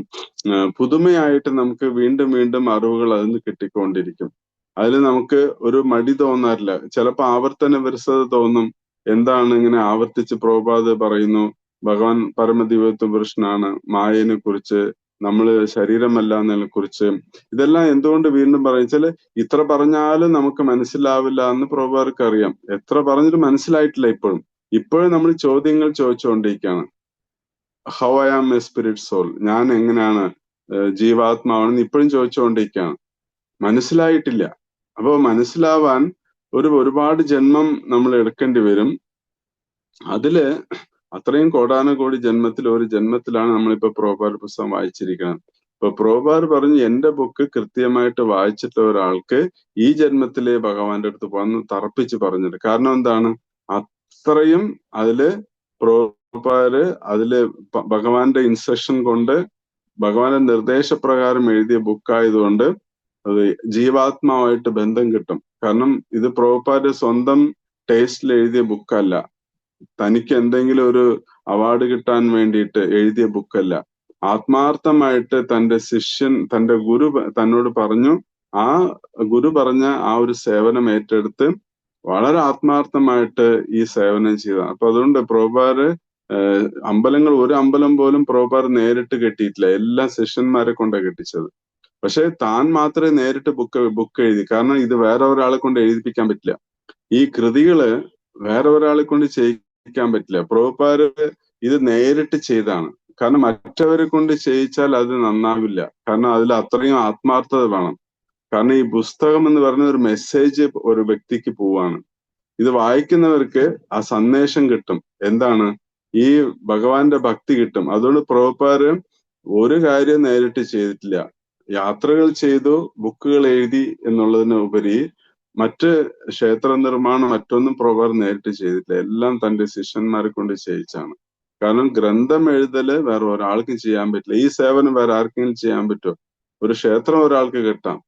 പുതുമയായിട്ട് നമുക്ക് വീണ്ടും വീണ്ടും അറിവുകൾ അതിൽ നിന്ന് കിട്ടിക്കൊണ്ടിരിക്കും. അതിൽ നമുക്ക് ഒരു മടി തോന്നാറില്ല. ചിലപ്പോൾ ആവർത്തന വിരസത തോന്നും. എന്താണ് ഇങ്ങനെ ആവർത്തിച്ച് പ്രഭുപാദ് പറയുന്നു, ഭഗവാൻ പരമദിവ്യത്വ പുരുഷനാണ്, മായനെ കുറിച്ച്, നമ്മള് ശരീരമല്ല എന്നതിനെ കുറിച്ച്. ഇതെല്ലാം എന്തുകൊണ്ട് വീണ്ടും പറയിച്ചാല് ഇത്ര പറഞ്ഞാലും നമുക്ക് മനസ്സിലാവില്ല എന്ന് പ്രഭുപാദർക്ക് അറിയാം. എത്ര പറഞ്ഞിട്ട് മനസ്സിലായിട്ടില്ല ഇപ്പോഴും നമ്മൾ ചോദ്യങ്ങൾ ചോദിച്ചുകൊണ്ടിരിക്കുകയാണ്. How I am a spirit soul, ഞാൻ എങ്ങനെയാണ് ജീവാത്മാവാണെന്ന് ഇപ്പോഴും ചോദിച്ചുകൊണ്ടിരിക്കുകയാണ്. മനസ്സിലായിട്ടില്ല. അപ്പോ മനസ്സിലാവാൻ ഒരുപാട് ജന്മം നമ്മൾ എടുക്കേണ്ടി വരും. അതില് അത്രയും കോടാനുകോടി ജന്മത്തിൽ ഒരു ജന്മത്തിലാണ് നമ്മളിപ്പോ പ്രഭുപാദ് പുസ്തകം വായിച്ചിരിക്കുന്നത്. ഇപ്പൊ പ്രഭുപാദ് പറഞ്ഞു എന്റെ ബുക്ക് കൃത്യമായിട്ട് വായിച്ചിട്ട ഒരാൾക്ക് ഈ ജന്മത്തിലെ ഭഗവാന്റെ അടുത്ത് വന്ന് തറപ്പിച്ച് പറഞ്ഞിട്ട്. കാരണം എന്താണ്, അത്രയും അതില് പ്രഭുപാദ് അതില് ഭഗവാന്റെ ഇൻസ്ട്രക്ഷൻ കൊണ്ട് ഭഗവാന്റെ നിർദ്ദേശപ്രകാരം എഴുതിയ ബുക്കായതുകൊണ്ട് അത് ജീവാത്മാവായിട്ട് ബന്ധം കിട്ടും. കാരണം ഇത് പ്രഭുപാദ് സ്വന്തം ടേസ്റ്റിൽ എഴുതിയ ബുക്കല്ല, തനിക്ക് എന്തെങ്കിലും ഒരു അവാർഡ് കിട്ടാൻ വേണ്ടിയിട്ട് എഴുതിയ ബുക്കല്ല. ആത്മാർത്ഥമായിട്ട് തന്റെ ശിഷ്യൻ, തന്റെ ഗുരു തന്നോട് പറഞ്ഞു, ആ ഗുരു പറഞ്ഞ ആ ഒരു സേവനം ഏറ്റെടുത്ത് വളരെ ആത്മാർത്ഥമായിട്ട് ഈ സേവനം ചെയ്ത. അപ്പൊ അതുകൊണ്ട് പ്രഭുപാദ് അമ്പലങ്ങൾ, ഒരു അമ്പലം പോലും പ്രഭുപാദ് നേരിട്ട് കെട്ടിയിട്ടില്ല, എല്ലാ ശിഷ്യന്മാരെ കൊണ്ടാണ് കെട്ടിച്ചത്. പക്ഷെ താൻ മാത്രമേ നേരിട്ട് ബുക്ക് എഴുതി. കാരണം ഇത് വേറെ ഒരാളെ കൊണ്ട് എഴുതിപ്പിക്കാൻ പറ്റില്ല. ഈ കൃതികള് വേറെ ഒരാളെ കൊണ്ട് ചെയ്യിക്കാൻ പറ്റില്ല. പ്രഭുപാദ് ഇത് നേരിട്ട് ചെയ്താണ്. കാരണം മറ്റവരെ കൊണ്ട് ചെയ്യിച്ചാൽ അത് നന്നാവില്ല. കാരണം അതിൽ അത്രയും ആത്മാർത്ഥത വേണം. കാരണം ഈ പുസ്തകം എന്ന് പറയുന്ന ഒരു മെസ്സേജ് ഒരു വ്യക്തിക്ക് പോവാണ്. ഇത് വായിക്കുന്നവർക്ക് ആ സന്ദേശം കിട്ടും. എന്താണ്, ഈ ഭഗവാന്റെ ഭക്തി കിട്ടും. അതുകൊണ്ട് പ്രഭുപാദ് ഒരു കാര്യം നേരിട്ട് ചെയ്തിട്ടില്ല. യാത്രകൾ ചെയ്തു, ബുക്കുകൾ എഴുതി എന്നുള്ളതിന് ഉപരി മറ്റ് ക്ഷേത്ര നിർമ്മാണം മറ്റൊന്നും പ്രഭുപാദ് നേരിട്ട് ചെയ്തിട്ടില്ല. എല്ലാം തന്റെ ശിഷ്യന്മാരെ കൊണ്ട് ചെയ്യിച്ചാണ്. കാരണം ഗ്രന്ഥം എഴുതല് വേറെ ഒരാൾക്കും ചെയ്യാൻ പറ്റില്ല. ഈ സേവനം വേറെ ആർക്കെങ്കിലും ചെയ്യാൻ പറ്റുമോ? ഒരു ക്ഷേത്രം ഒരാൾക്ക് കെട്ടാം,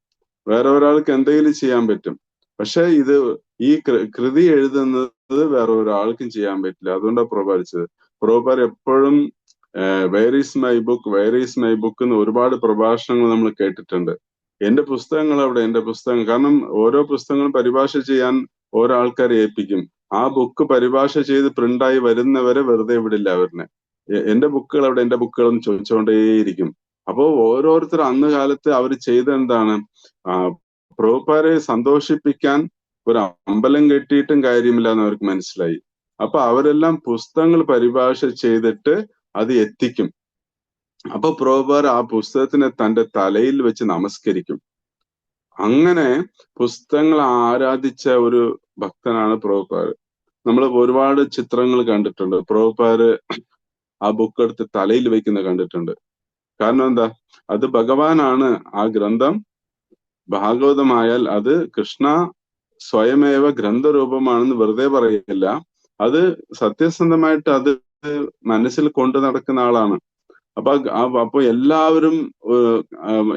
വേറെ ഒരാൾക്ക് എന്തെങ്കിലും ചെയ്യാൻ പറ്റും. പക്ഷെ ഇത് ഈ കൃതി എഴുതുന്നത് വേറെ ഒരാൾക്കും ചെയ്യാൻ പറ്റില്ല. അതുകൊണ്ടാണ് പ്രഭുപാദ് എപ്പോഴും where is my book, where is my book എന്ന് ഒരുപാട് പ്രഭാഷണങ്ങൾ നമ്മൾ കേട്ടിട്ടുണ്ട്. എന്റെ പുസ്തകങ്ങൾ അവിടെ, എന്റെ പുസ്തകം. കാരണം ഓരോ പുസ്തകങ്ങളും പരിഭാഷ ചെയ്യാൻ ഓരോ ആൾക്കാരെ ഏൽപ്പിക്കും. ആ ബുക്ക് പരിഭാഷ ചെയ്ത് പ്രിന്റായി വരുന്നവരെ വെറുതെ വിടില്ല അവരിനെ. എന്റെ ബുക്കുകൾ അവിടെ, എന്റെ ബുക്കുകൾ എന്ന് ചോദിച്ചുകൊണ്ടേയിരിക്കും. അപ്പോ ഓരോരുത്തർ അന്ന് കാലത്ത് അവർ ചെയ്ത എന്താണ്, പ്രഭുപാദരെ സന്തോഷിപ്പിക്കാൻ ഒരു അമ്പലം കെട്ടിയിട്ടും കാര്യമില്ല എന്ന് അവർക്ക് മനസ്സിലായി. അപ്പൊ അവരെല്ലാം പുസ്തകങ്ങൾ പരിഭാഷ ചെയ്തിട്ട് അത് എത്തിക്കും. അപ്പൊ പ്രഭുപാദ് ആ പുസ്തകത്തിനെ തന്റെ തലയിൽ വെച്ച് നമസ്കരിക്കും. അങ്ങനെ പുസ്തകങ്ങൾ ആരാധിച്ച ഒരു ഭക്തനാണ് പ്രഭുപാദ്. നമ്മൾ ഒരുപാട് ചിത്രങ്ങൾ കണ്ടിട്ടുണ്ട്. പ്രഭുപാദ് ആ ബുക്ക് എടുത്ത് തലയിൽ വെക്കുന്ന കണ്ടിട്ടുണ്ട്. കാരണം എന്താ, അത് ഭഗവാനാണ്. ആ ഗ്രന്ഥം ഭാഗവതമായാൽ അത് കൃഷ്ണ സ്വയമേവ ഗ്രന്ഥരൂപമാണെന്ന് വെറുതെ പറയില്ല. അത് സത്യസന്ധമായിട്ട് അത് മനസ്സിൽ കൊണ്ടു നടക്കുന്ന ആളാണ്. അപ്പൊ എല്ലാവരും,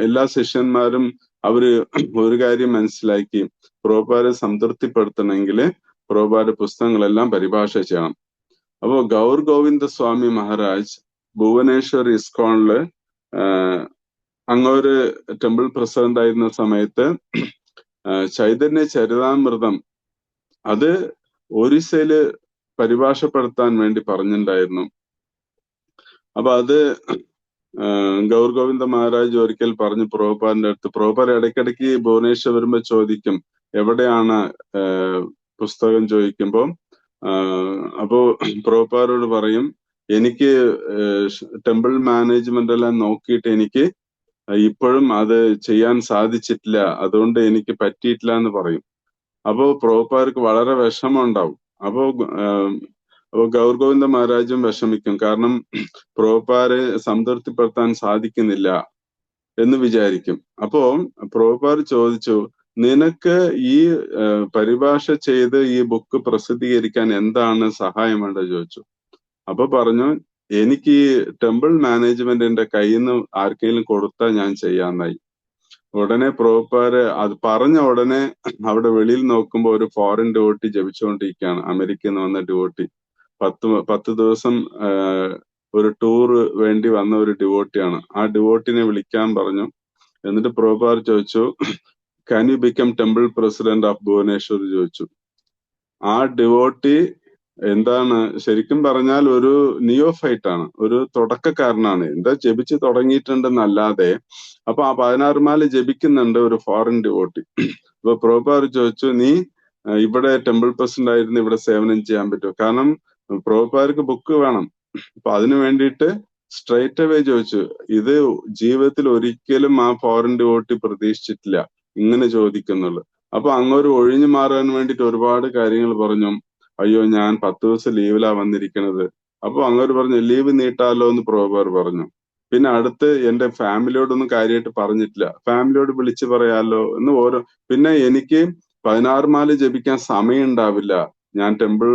എല്ലാ ശിഷ്യന്മാരും അവര് ഒരു കാര്യം മനസ്സിലാക്കി, പ്രഭുപാദരെ സംതൃപ്തിപ്പെടുത്തണമെങ്കിൽ പ്രഭുപാദ് പുസ്തകങ്ങളെല്ലാം പരിഭാഷ ചെയ്യണം. അപ്പോ ഗൗർ ഗോവിന്ദ സ്വാമി മഹാരാജ് ഭുവനേശ്വർ ഇസ്കോണില് അങ്ങൊരു ടെമ്പിൾ പ്രസിഡന്റ് ആയിരുന്ന സമയത്ത് ചൈതന്യ ചരിതാമൃതം അത് ഒറീസയില് പരിഭാഷപ്പെടുത്താൻ വേണ്ടി പറഞ്ഞിട്ടുണ്ടായിരുന്നു. അപ്പൊ അത് ഗൗർ ഗോവിന്ദ മഹാരാജ് ഒരിക്കൽ പറഞ്ഞു പ്രഭുപാദിന്റെ അടുത്ത്, പ്രഭുപാദ് ഇടയ്ക്കിടയ്ക്ക് ഭുവനേശ്വർ വരുമ്പോ ചോദിക്കും എവിടെയാണ് പുസ്തകം ചോദിക്കുമ്പോ അപ്പോ പ്രഭുപാദോട് പറയും, എനിക്ക് ടെമ്പിൾ മാനേജ്മെന്റ് എല്ലാം നോക്കിയിട്ട് എനിക്ക് ഇപ്പോഴും അത് ചെയ്യാൻ സാധിച്ചിട്ടില്ല, അതുകൊണ്ട് എനിക്ക് പറ്റിയിട്ടില്ല എന്ന് പറയും. അപ്പോ പ്രഭുപാദർക്ക് വളരെ വിഷമം ഉണ്ടാവും. അപ്പോ ഗൗർ ഗോവിന്ദ മഹാരാജും വിഷമിക്കും. കാരണം പ്രഭുപാദരെ സംതൃപ്തിപ്പെടുത്താൻ സാധിക്കുന്നില്ല എന്ന് വിചാരിക്കും. അപ്പോ പ്രഭുപാദ് ചോദിച്ചു, നിനക്ക് ഈ പരിഭാഷ ചെയ്ത് ഈ ബുക്ക് പ്രസിദ്ധീകരിക്കാൻ എന്താണ് സഹായം വേണ്ടത് ചോദിച്ചു. അപ്പൊ പറഞ്ഞു, എനിക്ക് ഈ ടെമ്പിൾ മാനേജ്മെന്റിന്റെ കയ്യിൽ നിന്ന് ആർക്കെങ്കിലും കൊടുത്താൽ ഞാൻ ചെയ്യാന്നായി. ഉടനെ പ്രഭുപാദ് അത് പറഞ്ഞ ഉടനെ അവിടെ വെളിയിൽ നോക്കുമ്പോ ഒരു ഫോറിൻ ഡിവോട്ടി ജപിച്ചുകൊണ്ടിരിക്കുകയാണ്. അമേരിക്കയിൽ നിന്ന് വന്ന ഡിവോട്ടി. 10 ദിവസം ഒരു ടൂർ വേണ്ടി വന്ന ഒരു ഡിവോട്ടിയാണ്. ആ ഡിവോട്ടിനെ വിളിക്കാൻ പറഞ്ഞു. എന്നിട്ട് പ്രഭുപാദ് ചോദിച്ചു, can you become temple president of Bhubaneswar ചോദിച്ചു. ആ ഡിവോട്ടി എന്താണ്, ശരിക്കും പറഞ്ഞാൽ ഒരു നിയോഫൈറ്റ് ആണ്, ഒരു തുടക്കക്കാരനാണ്. എന്താ ജപിച്ച് തുടങ്ങിയിട്ടുണ്ടെന്നല്ലാതെ. അപ്പൊ ആ 16 മാല ജപിക്കുന്നുണ്ട് ഒരു ഫോറിൻ ഡിവോട്ടി. അപ്പൊ പ്രഭുപാദ് ചോദിച്ചു, നീ ഇവിടെ ടെമ്പിൾ പ്രസിഡന്റ് ആയിരുന്നു ഇവിടെ സേവനം ചെയ്യാൻ പറ്റുമോ? കാരണം പ്രഭുപാദർക്ക് ബുക്ക് വേണം. അപ്പൊ അതിനു വേണ്ടിയിട്ട് സ്ട്രൈറ്റ് അവേ ചോദിച്ചു. ഇത് ജീവിതത്തിൽ ഒരിക്കലും ആ ഫോറിൻ ഡിവോട്ടി പ്രതീക്ഷിച്ചിട്ടില്ല ഇങ്ങനെ ചോദിക്കുന്നുള്ളു. അപ്പൊ അങ്ങോട്ട് ഒഴിഞ്ഞു മാറാൻ വേണ്ടിയിട്ട് ഒരുപാട് കാര്യങ്ങൾ പറഞ്ഞു. അയ്യോ, ഞാൻ 10 ദിവസം ലീവിലാ വന്നിരിക്കണത്. അപ്പൊ അങ്ങോട്ട് പറഞ്ഞു, ലീവ് നീട്ടാലോ എന്ന് പ്രഭുപാദ് പറഞ്ഞു. പിന്നെ അടുത്ത് എന്റെ ഫാമിലിയോടൊന്നും കാര്യമായിട്ട് പറഞ്ഞിട്ടില്ല, ഫാമിലിയോട് വിളിച്ചു പറയാലോ എന്ന് പിന്നെ എനിക്ക് 16 മാല ജപിക്കാൻ സമയം ഉണ്ടാവില്ല, ഞാൻ ടെമ്പിൾ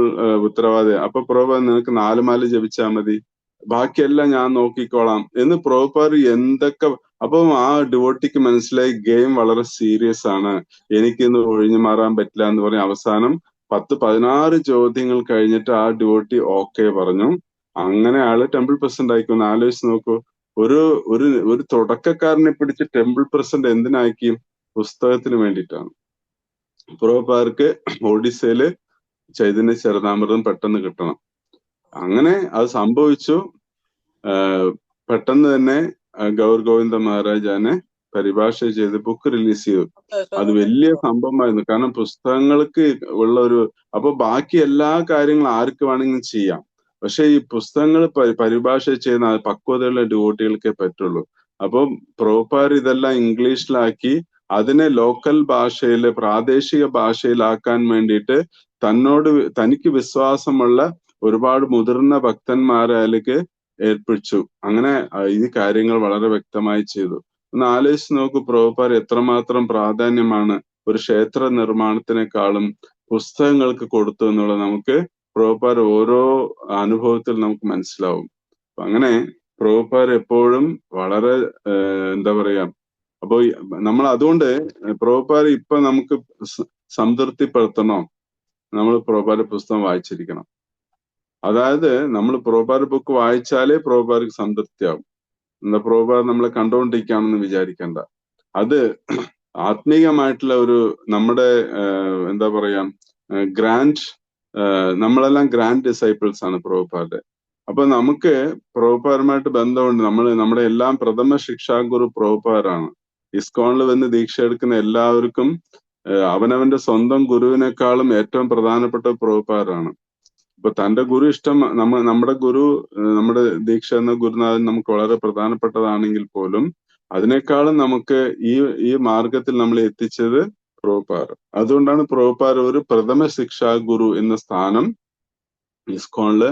ഉത്തരവാദി. അപ്പൊ പ്രഭുപാദ്, നിനക്ക് 4 മാല ജപിച്ചാൽ മതി, ബാക്കിയെല്ലാം ഞാൻ നോക്കിക്കോളാം എന്ന് പ്രഭുപാദ് എന്തൊക്കെ. അപ്പം ആ ഡിവോട്ടിക്ക് മനസ്സിലായി ഗെയിം വളരെ സീരിയസ് ആണ്, എനിക്കിന്ന് ഒഴിഞ്ഞു മാറാൻ പറ്റില്ല എന്ന് പറഞ്ഞ അവസാനം 16 ചോദ്യങ്ങൾ കഴിഞ്ഞിട്ട് ആ ഡിവോട്ടി ഓക്കെ പറഞ്ഞു. അങ്ങനെ ആള് ടെമ്പിൾ പ്രസിഡന്റ് ആയിക്കൊന്ന് ആലോചിച്ച് നോക്കൂ. ഒരു ഒരു ഒരു തുടക്കക്കാരനെ പിടിച്ച് ടെമ്പിൾ പ്രസിഡന്റ് എന്തിനാക്കി? പുസ്തകത്തിന് വേണ്ടിയിട്ടാണ്. പ്രഭുപാദർക്ക് ഒഡീസയില് ചൈതന്യ ചരിതാമൃതം പെട്ടെന്ന് കിട്ടണം. അങ്ങനെ അത് സംഭവിച്ചു. പെട്ടെന്ന് തന്നെ ഗൗർ ഗോവിന്ദ മഹാരാജാനെ പരിഭാഷ ചെയ്ത് ബുക്ക് റിലീസ് ചെയ്തു. അത് വലിയ സംഭവമായിരുന്നു. കാരണം പുസ്തകങ്ങൾക്ക് ഉള്ള അപ്പൊ ബാക്കി എല്ലാ കാര്യങ്ങളും ആർക്ക് വേണമെങ്കിലും ചെയ്യാം. പക്ഷെ ഈ പുസ്തകങ്ങൾ പരിഭാഷ ചെയ്യുന്ന പക്വതയുള്ള ഡിവോട്ടികൾക്കേ പറ്റുള്ളൂ. അപ്പം പ്രഭുപാദ് ഇതെല്ലാം ഇംഗ്ലീഷിലാക്കി അതിനെ ലോക്കൽ ഭാഷയില്, പ്രാദേശിക ഭാഷയിലാക്കാൻ വേണ്ടിയിട്ട് തനിക്ക് വിശ്വാസമുള്ള ഒരുപാട് മുതിർന്ന ഭക്തന്മാരാലേക്ക് ഏൽപ്പിച്ചു. അങ്ങനെ ഈ കാര്യങ്ങൾ വളരെ വ്യക്തമായി ചെയ്തു. ഒന്ന് ആലോചിച്ച് നോക്കൂ, പ്രഭുപാദ് എത്രമാത്രം പ്രാധാന്യമാണ് ഒരു ക്ഷേത്ര നിർമ്മാണത്തിനേക്കാളും പുസ്തകങ്ങൾക്ക് കൊടുത്തു എന്നുള്ളത് നമുക്ക് പ്രഭുപാദ് ഓരോ അനുഭവത്തിൽ നമുക്ക് മനസ്സിലാവും. അങ്ങനെ പ്രഭുപാദ് എപ്പോഴും വളരെ എന്താ പറയാ, അപ്പൊ നമ്മൾ അതുകൊണ്ട് പ്രഭുപാദ് ഇപ്പൊ നമുക്ക് സംതൃപ്തിപ്പെടുത്തണോ, നമ്മൾ പ്രഭുപാദ് പുസ്തകം വായിച്ചിരിക്കണം. അതായത് നമ്മൾ പ്രഭുപാദ് ബുക്ക് വായിച്ചാലേ പ്രഭുപാദ് സംതൃപ്തിയാവും. എന്താ പ്രഭുപാദ് നമ്മളെ കണ്ടുകൊണ്ടിരിക്കുകയാണെന്ന് വിചാരിക്കണ്ട. അത് ആത്മീയമായിട്ടുള്ള നമ്മുടെ എന്താ പറയാ ഗ്രാൻഡ്, നമ്മളെല്ലാം ഗ്രാൻഡ് ഡിസൈപ്പിൾസ് ആണ് പ്രഭുപാദ്. അപ്പൊ നമുക്ക് പ്രഭുപാദുമായിട്ട് ബന്ധമുണ്ട്. നമ്മുടെ എല്ലാം പ്രഥമ ശിക്ഷാഗുരു പ്രഭുപാദാണ്. ഇസ്കോണിൽ വന്ന് ദീക്ഷ എടുക്കുന്ന എല്ലാവർക്കും അവനവന്റെ സ്വന്തം ഗുരുവിനേക്കാളും ഏറ്റവും പ്രധാനപ്പെട്ട പ്രഭുപാദാണ്. ഇപ്പൊ തന്റെ ഗുരു ഇഷ്ടം, നമ്മുടെ ഗുരു, നമ്മുടെ ദീക്ഷ എന്ന ഗുരുനാഥൻ നമുക്ക് വളരെ പ്രധാനപ്പെട്ടതാണെങ്കിൽ പോലും അതിനേക്കാളും നമുക്ക് ഈ മാർഗത്തിൽ നമ്മൾ എത്തിച്ചത് പ്രഭുപാദ്. അതുകൊണ്ടാണ് പ്രഭുപാദ് ഒരു പ്രഥമ ശിക്ഷാ ഗുരു എന്ന സ്ഥാനം ഇസ്കോണില്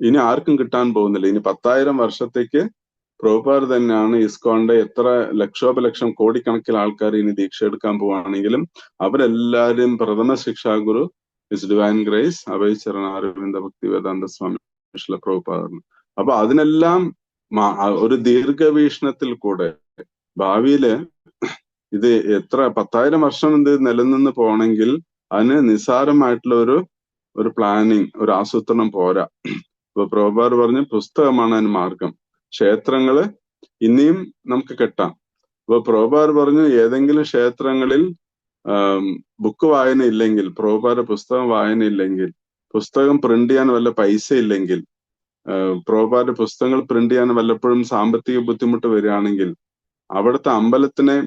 ഇനി ആർക്കും കിട്ടാൻ പോകുന്നില്ല. ഇനി 10,000 വർഷത്തേക്ക് പ്രഭുപാദ് തന്നെയാണ് ഇസ്കോണിന്റെ എത്ര ലക്ഷോപലക്ഷം കോടിക്കണക്കിന് ആൾക്കാർ ഇനി ദീക്ഷ എടുക്കാൻ പോവുകയാണെങ്കിലും അവരെല്ലാരും പ്രഥമ ശിക്ഷാ ഗുരു is divine grace Abhaycharana Aravinda ഭക്തി വേദാന്ത സ്വാമി പ്രഭുപാദാണ്. അപ്പൊ അതിനെല്ലാം ഒരു ദീർഘവീക്ഷണത്തിൽ കൂടെ ഭാവിയില് ഇത് എത്ര 10,000 വർഷം ഇത് നിലനിന്ന് പോണെങ്കിൽ അതിന് നിസ്സാരമായിട്ടുള്ള ഒരു പ്ലാനിങ്, ഒരു ആസൂത്രണം പോരാ. ഇപ്പൊ പ്രഭുപാദ് പറഞ്ഞ് പുസ്തകമാണ് അതിന് മാർഗം. ക്ഷേത്രങ്ങള് ഇനിയും നമുക്ക് കെട്ടാം. ഇപ്പൊ പ്രഭുപാദ് പറഞ്ഞു, ഏതെങ്കിലും ക്ഷേത്രങ്ങളിൽ ബുക്ക് വായന ഇല്ലെങ്കിൽ, പ്രഭുപാദ പുസ്തകം വായന ഇല്ലെങ്കിൽ, പുസ്തകം പ്രിന്റ് ചെയ്യാൻ വല്ല പൈസ ഇല്ലെങ്കിൽ പ്രഭുപാദ പുസ്തകങ്ങൾ പ്രിന്റ് ചെയ്യാൻ വല്ലപ്പോഴും സാമ്പത്തിക ബുദ്ധിമുട്ട് വരികയാണെങ്കിൽ അവിടുത്തെ അമ്പലത്തിനെ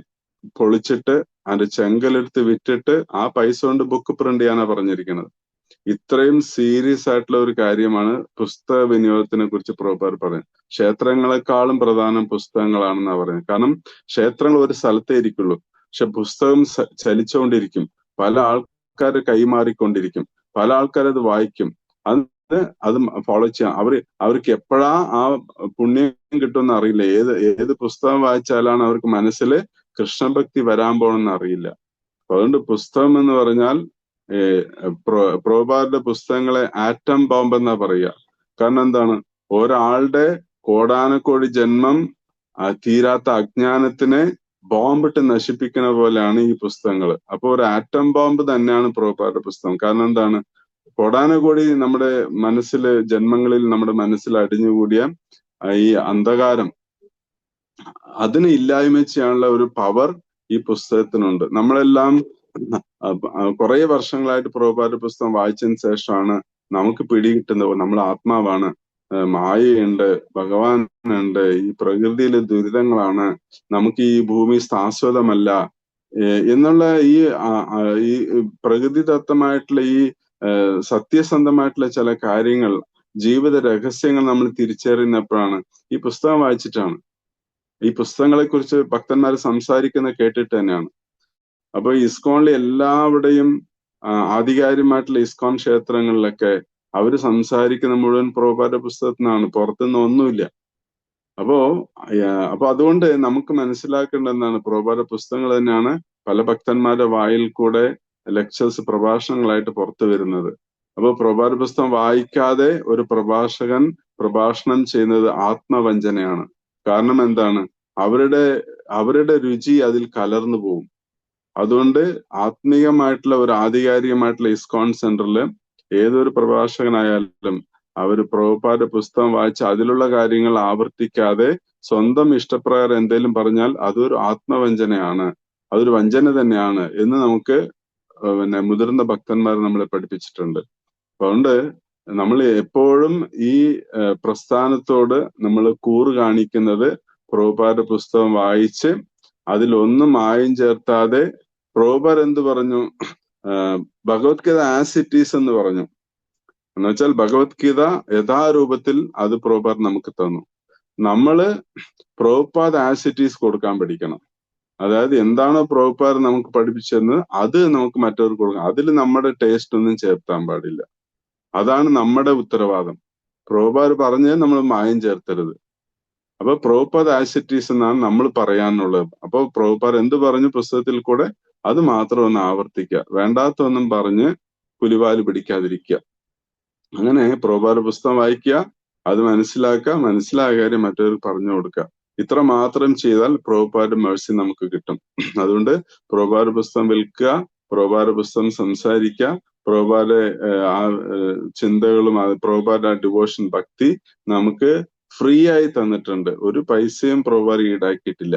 പൊളിച്ചിട്ട് അതിന്റെ ചെങ്കലെടുത്ത് വിറ്റിട്ട് ആ പൈസ കൊണ്ട് ബുക്ക് പ്രിന്റ് ചെയ്യാനാ പറഞ്ഞിരിക്കുന്നത്. ഇത്രയും സീരിയസ് ആയിട്ടുള്ള ഒരു കാര്യമാണ് പുസ്തക വിനിയോഗത്തിനെ കുറിച്ച് പ്രഭുപാദ് പറയുന്നത്. ക്ഷേത്രങ്ങളെക്കാളും പ്രധാനം പുസ്തകങ്ങളാണെന്നാ പറയുന്നത്. കാരണം ക്ഷേത്രങ്ങൾ ഒരു സ്ഥലത്തേ ഇരിക്കുള്ളൂ, പക്ഷെ പുസ്തകം ചലിച്ചുകൊണ്ടിരിക്കും, പല ആൾക്കാർ കൈമാറിക്കൊണ്ടിരിക്കും, പല ആൾക്കാരത് വായിക്കും, അത് ഫോളോ ചെയ്യാം. അവർക്ക് എപ്പോഴാ ആ പുണ്യം കിട്ടുമെന്ന് അറിയില്ല. ഏത് പുസ്തകം വായിച്ചാലാണ് അവർക്ക് മനസ്സിൽ കൃഷ്ണഭക്തി വരാൻ പോണെന്ന് അറിയില്ല. അതുകൊണ്ട് പുസ്തകം എന്ന് പറഞ്ഞാൽ പ്രഭുപാദരുടെ പുസ്തകങ്ങളെ ആറ്റം ബോംബ് എന്നാ പറയുക. കാരണം എന്താണ്, ഒരാളുടെ കോടാനക്കോടി ജന്മം തീരാത്ത അജ്ഞാനത്തിനെ ബോംബിട്ട് നശിപ്പിക്കുന്ന പോലെയാണ് ഈ പുസ്തകങ്ങൾ. അപ്പൊ ഒരു ആറ്റം ബോംബ് തന്നെയാണ് പ്രഭുപാദരുടെ പുസ്തകം. കാരണം എന്താണ്, കോടാനകോടി നമ്മുടെ മനസ്സില് ജന്മങ്ങളിൽ നമ്മുടെ മനസ്സിൽ അടിഞ്ഞുകൂടിയ ഈ അന്ധകാരം, അതിന് ഇല്ലായ്മ ചെയ്യാനുള്ള ഒരു പവർ ഈ പുസ്തകത്തിനുണ്ട്. നമ്മളെല്ലാം കുറെ വർഷങ്ങളായിട്ട് പ്രഭുപാദ പുസ്തകം വായിച്ചതിന് ശേഷമാണ് നമുക്ക് പിടികിട്ടുന്നത് നമ്മൾ ആത്മാവാണ്, മായയുണ്ട്, ഭഗവാനുണ്ട്, ഈ പ്രകൃതിയിലെ ദുരിതങ്ങളാണ്, നമുക്ക് ഈ ഭൂമി ശാശ്വതമല്ല എന്നുള്ള ഈ പ്രകൃതിദത്തമായിട്ടുള്ള ഈ സത്യസന്ധമായിട്ടുള്ള ചില കാര്യങ്ങൾ, ജീവിത രഹസ്യങ്ങൾ നമ്മൾ തിരിച്ചറിയുന്നപ്പോഴാണ് ഈ പുസ്തകം വായിച്ചിട്ടാണ്. ഈ പുസ്തകങ്ങളെ കുറിച്ച് ഭക്തന്മാർ സംസാരിക്കുന്ന കേട്ടിട്ട് തന്നെയാണ്. അപ്പൊ ഇസ്കോണിലെ എല്ലാവരുടെയും ആധികാരികമായിട്ടുള്ള ഇസ്കോൺ ക്ഷേത്രങ്ങളിലൊക്കെ അവര് സംസാരിക്കുന്ന മുഴുവൻ പ്രഭുപാദ പുസ്തകത്തിനാണ്, പുറത്തുനിന്ന് ഒന്നുമില്ല. അപ്പൊ അതുകൊണ്ട് നമുക്ക് മനസ്സിലാക്കേണ്ടതെന്നാണ്, പ്രഭുപാദ പുസ്തകങ്ങൾ തന്നെയാണ് പല ഭക്തന്മാരുടെ വായിൽ കൂടെ ലെക്ചേഴ്സ്, പ്രഭാഷണങ്ങളായിട്ട് പുറത്തു വരുന്നത്. അപ്പൊ പ്രഭുപാദ പുസ്തകം വായിക്കാതെ ഒരു പ്രഭാഷകൻ പ്രഭാഷണം ചെയ്യുന്നത് ആത്മവഞ്ചനയാണ്. കാരണം എന്താണ്, അവരുടെ രുചി അതിൽ കലർന്നു പോകും. അതുകൊണ്ട് ആത്മീയമായിട്ടുള്ള ഒരു ആധികാരികമായിട്ടുള്ള ഇസ്കോൺ സെന്ററിൽ ഏതൊരു പ്രഭാഷകനായാലും അവര് പ്രഭുപാദ പുസ്തകം വായിച്ച് അതിലുള്ള കാര്യങ്ങൾ ആവർത്തിക്കാതെ സ്വന്തം ഇഷ്ടപ്രകാരം എന്തെങ്കിലും പറഞ്ഞാൽ അതൊരു ആത്മവഞ്ചനയാണ്, അതൊരു വഞ്ചന തന്നെയാണ് എന്ന് നമുക്ക് മുതിർന്ന ഭക്തന്മാർ നമ്മളെ പഠിപ്പിച്ചിട്ടുണ്ട്. അതുകൊണ്ട് നമ്മൾ എപ്പോഴും ഈ പ്രസ്ഥാനത്തോട് നമ്മൾ കൂറ് കാണിക്കുന്നത് പ്രഭുപാദ പുസ്തകം വായിച്ച് അതിലൊന്നും മായം ചേർത്താതെ, പ്രഭുപാദ് എന്ത് പറഞ്ഞു, ഭഗവത്ഗീത ആസ് ഇറ്റ് ഈസ് എന്ന് പറഞ്ഞു. എന്നുവെച്ചാൽ ഭഗവത്ഗീത യഥാരൂപത്തിൽ അത് പ്രഭുപാദ് നമുക്ക് തന്നു. നമ്മള് പ്രഭുപാദ് ആസ് ഇറ്റ് ഈസ് കൊടുക്കാൻ പഠിക്കണം. അതായത് എന്താണോ പ്രഭുപാദ് നമുക്ക് പഠിപ്പിച്ചെന്ന് അത് നമുക്ക് മറ്റവർക്ക് കൊടുക്കണം. അതിൽ നമ്മുടെ ടേസ്റ്റ് ഒന്നും ചേർത്താൻ പാടില്ല. അതാണ് നമ്മുടെ ഉത്തരവാദം. പ്രഭുപാദ് പറഞ്ഞ് നമ്മൾ മായം ചേർത്തരുത്. അപ്പൊ പ്രഭുപാദ് ആസ് ഇറ്റ് ഈസ് എന്നാണ് നമ്മൾ പറയാനുള്ളത്. അപ്പൊ പ്രഭുപാദ് എന്ത് പറഞ്ഞു പുസ്തകത്തിൽ കൂടെ അത് മാത്രം ഒന്ന് ആവർത്തിക്കുക, വേണ്ടാത്തൊന്നും പറഞ്ഞ് പുലിവാല് പിടിക്കാതിരിക്കുക. അങ്ങനെ പ്രഭുപാദ പുസ്തകം വായിക്കുക, അത് മനസ്സിലാക്കുക, മനസ്സിലായ കാര്യം മറ്റവർക്ക് പറഞ്ഞു കൊടുക്കുക. ഇത്ര മാത്രം ചെയ്താൽ പ്രഭുപാദ മേഴ്സി നമുക്ക് കിട്ടും. അതുകൊണ്ട് പ്രഭുപാദ പുസ്തകം വിൽക്കുക, പ്രഭുപാദ പുസ്തകം സംസാരിക്കുക, പ്രഭുപാദ ആ ചിന്തകളും പ്രഭുപാദ ഡിവോഷൻ ഭക്തി നമുക്ക് ഫ്രീ ആയി തന്നിട്ടുണ്ട്. ഒരു പൈസയും പ്രഭുപാദ് ഈടാക്കിയിട്ടില്ല.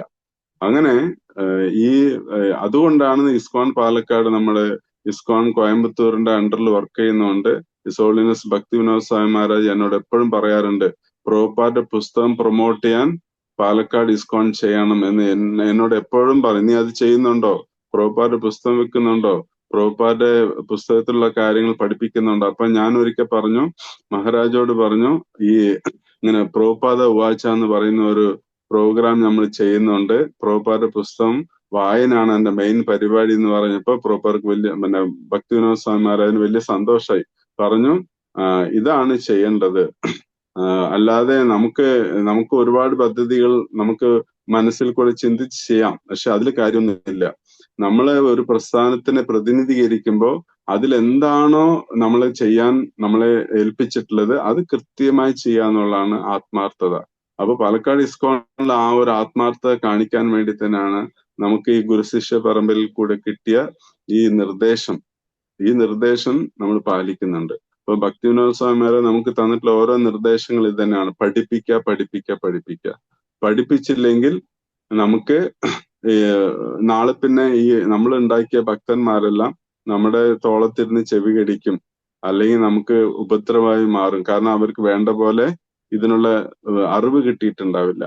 അങ്ങനെ അതുകൊണ്ടാണ് ഇസ്കോൺ പാലക്കാട്, നമ്മുടെ ഇസ്കോൺ കോയമ്പത്തൂരിന്റെ അണ്ടറിൽ വർക്ക് ചെയ്യുന്നതുകൊണ്ട് ഹിസ് ഹോളിനെസ് ഭക്തി വിനോദ് സ്വാമി മഹാരാജ് എന്നോട് എപ്പോഴും പറയാറുണ്ട്, പ്രഭുപാദ പുസ്തകം പ്രൊമോട്ട് ചെയ്യാൻ പാലക്കാട് ഇസ്കോൺ ചെയ്യണം എന്ന് എന്നോട് എപ്പോഴും പറയും. നീ അത് ചെയ്യുന്നുണ്ടോ? പ്രഭുപാദ പുസ്തകം വെക്കുന്നുണ്ടോ? പ്രഭുപാദ പുസ്തകത്തിലുള്ള കാര്യങ്ങൾ പഠിപ്പിക്കുന്നുണ്ടോ? അപ്പൊ ഞാൻ ഒരിക്കൽ പറഞ്ഞു, മഹാരാജോട് പറഞ്ഞു, ഇങ്ങനെ പ്രഭുപാദ ഉവാച എന്ന് പറയുന്ന ഒരു പ്രോഗ്രാം നമ്മൾ ചെയ്യുന്നുണ്ട്, പ്രഭുപാദ പുസ്തകം വായനാണ് എന്റെ മെയിൻ പരിപാടി എന്ന് പറഞ്ഞപ്പോ പ്രഭുപാദക്ക് വലിയ ഭക്തി വിനോദ് സ്വാമി മഹാരാജിന് വലിയ സന്തോഷമായി. പറഞ്ഞു, ഇതാണ് ചെയ്യേണ്ടത്, അല്ലാതെ നമുക്ക് ഒരുപാട് പദ്ധതികൾ നമുക്ക് മനസ്സിൽ കൂടെ ചിന്തിച്ച് ചെയ്യാം, പക്ഷെ അതിൽ കാര്യമൊന്നുമില്ല. നമ്മളെ ഒരു പ്രസ്ഥാനത്തിനെ പ്രതിനിധീകരിക്കുമ്പോൾ അതിലെന്താണോ നമ്മൾ ചെയ്യാൻ നമ്മളെ ഏൽപ്പിച്ചിട്ടുള്ളത് അത് കൃത്യമായി ചെയ്യാന്നുള്ളതാണ് ആത്മാർത്ഥത. അപ്പൊ പാലക്കാട് ഇസ്കോണിൽ ആ ഒരു ആത്മാർത്ഥത കാണിക്കാൻ വേണ്ടി തന്നെയാണ് നമുക്ക് ഈ ഗുരുശിഷ്യ പറമ്പിൽ കൂടെ കിട്ടിയ ഈ നിർദ്ദേശം നമ്മൾ പാലിക്കുന്നുണ്ട്. ഇപ്പൊ ഭക്തി വിനോദ് സ്വാമിമാരെ നമുക്ക് തന്നിട്ടുള്ള ഓരോ നിർദ്ദേശങ്ങൾ ഇത് തന്നെയാണ്, പഠിപ്പിക്കുക. പഠിപ്പിച്ചില്ലെങ്കിൽ നമുക്ക് നാളെ പിന്നെ ഈ നമ്മൾ ഉണ്ടാക്കിയ ഭക്തന്മാരെല്ലാം നമ്മുടെ തോളത്തിരുന്ന് ചെവി കടിക്കും, അല്ലെങ്കിൽ നമുക്ക് ഉപദ്രവമായി മാറും. കാരണം അവർക്ക് വേണ്ട പോലെ ഇതിനുള്ള അറിവ് കിട്ടിയിട്ടുണ്ടാവില്ല.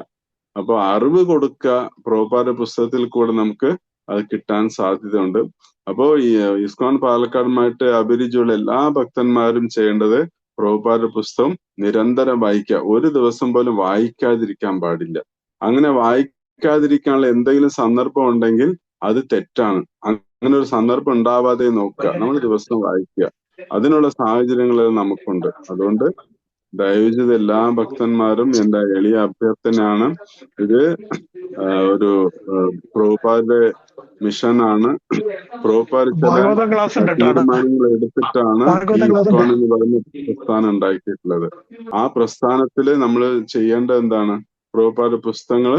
അപ്പൊ അറിവ് കൊടുക്കുക പ്രഭുപാദ പുസ്തകത്തിൽ കൂടെ നമുക്ക് അത് കിട്ടാൻ സാധ്യതയുണ്ട്. അപ്പോ ഈ ഇസ്കോൺ പാലക്കാടുമായിട്ട് അഭിരുചിയുള്ള എല്ലാ ഭക്തന്മാരും ചെയ്യേണ്ടത് പ്രഭുപാദ പുസ്തകം നിരന്തരം വായിക്കുക. ഒരു ദിവസം പോലും വായിക്കാതിരിക്കാൻ പാടില്ല. അങ്ങനെ വായിക്കാതിരിക്കാനുള്ള എന്തെങ്കിലും സന്ദർഭം ഉണ്ടെങ്കിൽ അത് തെറ്റാണ്. അങ്ങനെ ഒരു സന്ദർഭം ഉണ്ടാവാതെ നോക്കുക. നമ്മൾ ദിവസം വായിക്കുക. അതിനുള്ള സാഹചര്യങ്ങൾ നമുക്കുണ്ട്. അതുകൊണ്ട് ദയവ് ചെയ്ത് എല്ലാ ഭക്തന്മാരും എന്റെ എളിയ അഭ്യർത്ഥനയാണ്. ഇത് ഒരു പ്രഭുപാദ മിഷനാണ്. പ്രഭുപാദ ചില തീരുമാനങ്ങൾ എടുത്തിട്ടാണ് ഈ ഇസ്കോൺ എന്ന് പറയുന്ന പ്രസ്ഥാനം ഉണ്ടാക്കിയിട്ടുള്ളത്. ആ പ്രസ്ഥാനത്തില് നമ്മൾ ചെയ്യേണ്ടത് എന്താണ്? പ്രഭുപാദ പുസ്തകങ്ങൾ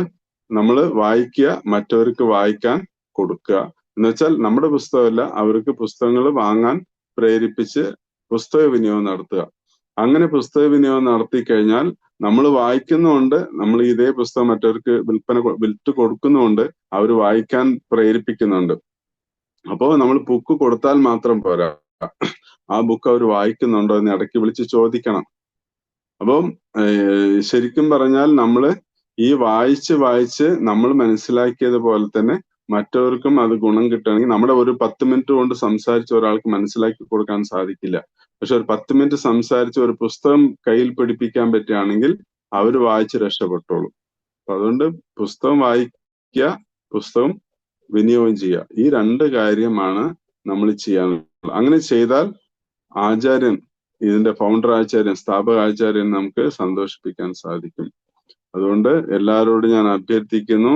നമ്മൾ വായിക്കുക, മറ്റവർക്ക് വായിക്കാൻ കൊടുക്കുക. എന്നുവെച്ചാൽ നമ്മുടെ പുസ്തകമല്ല, അവർക്ക് പുസ്തകങ്ങൾ വാങ്ങാൻ പ്രേരിപ്പിച്ച് പുസ്തക വിനിയോഗം നടത്തുക. അങ്ങനെ പുസ്തക വിനിയോഗം നടത്തി കഴിഞ്ഞാൽ നമ്മൾ വായിക്കുന്നുണ്ട്, നമ്മൾ ഇതേ പുസ്തകം മറ്റവർക്ക് വിറ്റ് കൊടുക്കുന്നുണ്ട്, അവർ വായിക്കാൻ പ്രേരിപ്പിക്കുന്നുണ്ട്. അപ്പോ നമ്മൾ ബുക്ക് കൊടുത്താൽ മാത്രം പോരാ, ആ ബുക്ക് അവർ വായിക്കുന്നുണ്ടോ എന്ന് ഇടയ്ക്ക് വിളിച്ച് ചോദിക്കണം. അപ്പം ശരിക്കും പറഞ്ഞാൽ നമ്മൾ ഈ വായിച്ച് നമ്മൾ മനസ്സിലാക്കിയത് പോലെ തന്നെ മറ്റവർക്കും അത് ഗുണം കിട്ടുകയാണെങ്കിൽ, നമ്മുടെ ഒരു 10 മിനിറ്റ് കൊണ്ട് സംസാരിച്ച് ഒരാൾക്ക് മനസ്സിലാക്കി കൊടുക്കാൻ സാധിക്കില്ല. പക്ഷെ ഒരു 10 മിനിറ്റ് സംസാരിച്ച് ഒരു പുസ്തകം കയ്യിൽ പിടിപ്പിക്കാൻ പറ്റുകയാണെങ്കിൽ അവർ വായിച്ച് രക്ഷപ്പെട്ടോളും. അപ്പൊ അതുകൊണ്ട് പുസ്തകം വായിക്കുക, പുസ്തകം വിനിയോഗം ചെയ്യുക. ഈ 2 കാര്യമാണ് നമ്മൾ ചെയ്യാനുള്ളത്. അങ്ങനെ ചെയ്താൽ ആചാര്യൻ, ഇതിന്റെ ഫൗണ്ടർ ആചാര്യൻ, സ്ഥാപക ആചാര്യൻ നമുക്ക് സന്തോഷിപ്പിക്കാൻ സാധിക്കും. അതുകൊണ്ട് എല്ലാവരോടും ഞാൻ അഭ്യർത്ഥിക്കുന്നു,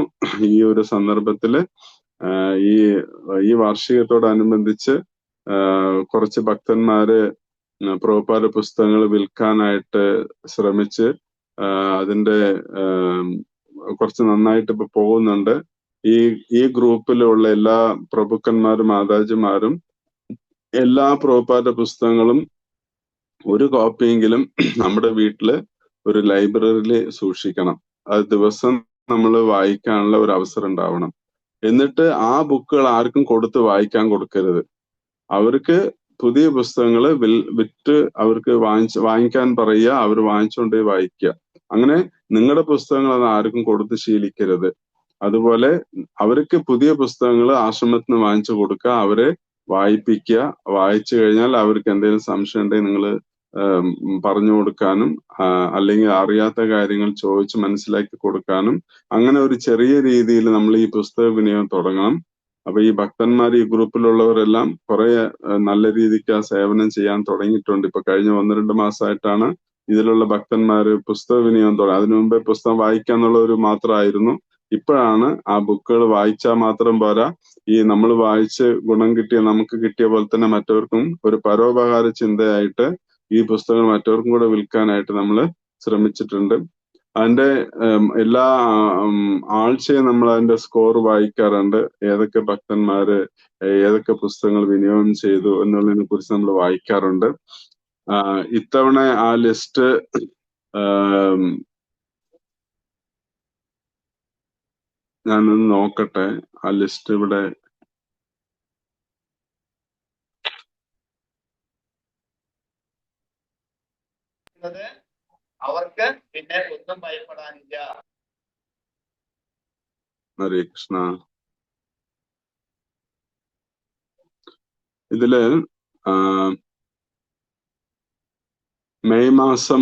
ഈ ഒരു സന്ദർഭത്തില് ഈ വാർഷികത്തോടനുബന്ധിച്ച് കുറച്ച് ഭക്തന്മാര് പ്രഭുപാദ പുസ്തകങ്ങൾ വിൽക്കാനായിട്ട് ശ്രമിച്ച് അതിന്റെ കുറച്ച് നന്നായിട്ട് ഇപ്പൊ പോകുന്നുണ്ട്. ഈ ഗ്രൂപ്പിലുള്ള എല്ലാ പ്രഭുക്കന്മാരും മാതാജിമാരും എല്ലാ പ്രഭുപാദ പുസ്തകങ്ങളും ഒരു കോപ്പിയെങ്കിലും നമ്മുടെ വീട്ടില് ഒരു ലൈബ്രറിയിൽ സൂക്ഷിക്കണം. അത് ദിവസം നമ്മൾ വായിക്കാനുള്ള ഒരു അവസരം ഉണ്ടാവണം. എന്നിട്ട് ആ ബുക്കുകൾ ആർക്കും കൊടുത്ത് വായിക്കാൻ കൊടുക്കരുത്. അവർക്ക് പുതിയ പുസ്തകങ്ങൾ വിറ്റ് അവർക്ക് വാങ്ങിക്കാൻ പറയുക, അവർ വാങ്ങിച്ചുകൊണ്ട് വായിക്കുക. അങ്ങനെ നിങ്ങളുടെ പുസ്തകങ്ങൾ അത് ആർക്കും കൊടുത്ത് ശീലിക്കരുത്. അതുപോലെ അവർക്ക് പുതിയ പുസ്തകങ്ങൾ ആശ്രമത്തിൽ നിന്ന് വാങ്ങിച്ചു കൊടുക്കുക, അവരെ വായിപ്പിക്കുക. വായിച്ചു കഴിഞ്ഞാൽ അവർക്ക് എന്തെങ്കിലും സംശയം ഉണ്ടെങ്കിൽ നിങ്ങൾ പറഞ്ഞു കൊടുക്കാനും അല്ലെങ്കിൽ അറിയാത്ത കാര്യങ്ങൾ ചോദിച്ച് മനസ്സിലാക്കി കൊടുക്കാനും, അങ്ങനെ ഒരു ചെറിയ രീതിയിൽ നമ്മൾ ഈ പുസ്തക വിനിയോഗം തുടങ്ങണം. അപ്പൊ ഈ ഭക്തന്മാർ, ഈ ഗ്രൂപ്പിലുള്ളവരെല്ലാം കുറെ നല്ല രീതിക്ക് ആ സേവനം ചെയ്യാൻ തുടങ്ങിയിട്ടുണ്ട്. ഇപ്പൊ കഴിഞ്ഞ 1-2 മാസമായിട്ടാണ് ഇതിലുള്ള ഭക്തന്മാര് പുസ്തക വിനിയോഗം തുടങ്ങി. അതിനു മുമ്പേ പുസ്തകം വായിക്കാന്നുള്ള ഒരു മാത്രമായിരുന്നു. ഇപ്പോഴാണ് ആ ബുക്കുകൾ വായിച്ചാൽ മാത്രം പോരാ, ഈ നമ്മൾ വായിച്ച് ഗുണം കിട്ടിയ നമുക്ക് കിട്ടിയ പോലെ തന്നെ മറ്റവർക്കും ഒരു പരോപകാര ചിന്തയായിട്ട് ഈ പുസ്തകങ്ങൾ മറ്റവർക്കും കൂടെ വിൽക്കാനായിട്ട് നമ്മൾ ശ്രമിച്ചിട്ടുണ്ട്. അതിന്റെ എല്ലാ ആഴ്ചയും നമ്മൾ അതിന്റെ സ്കോർ വായിക്കാറുണ്ട്. ഏതൊക്കെ ഭക്തന്മാര് ഏതൊക്കെ പുസ്തകങ്ങൾ വിനിയോഗം ചെയ്തു എന്നുള്ളതിനെ കുറിച്ച് നമ്മൾ വായിക്കാറുണ്ട്. ഇത്തവണ ആ ലിസ്റ്റ് ഞാനൊന്ന് നോക്കട്ടെ. ആ ലിസ്റ്റ് ഇവിടെ അവർക്ക് പിന്നെ ഒന്നും ഭയപ്പെടാനില്ല. ഹരേ കൃഷ്ണ. ഇതില് മെയ് മാസം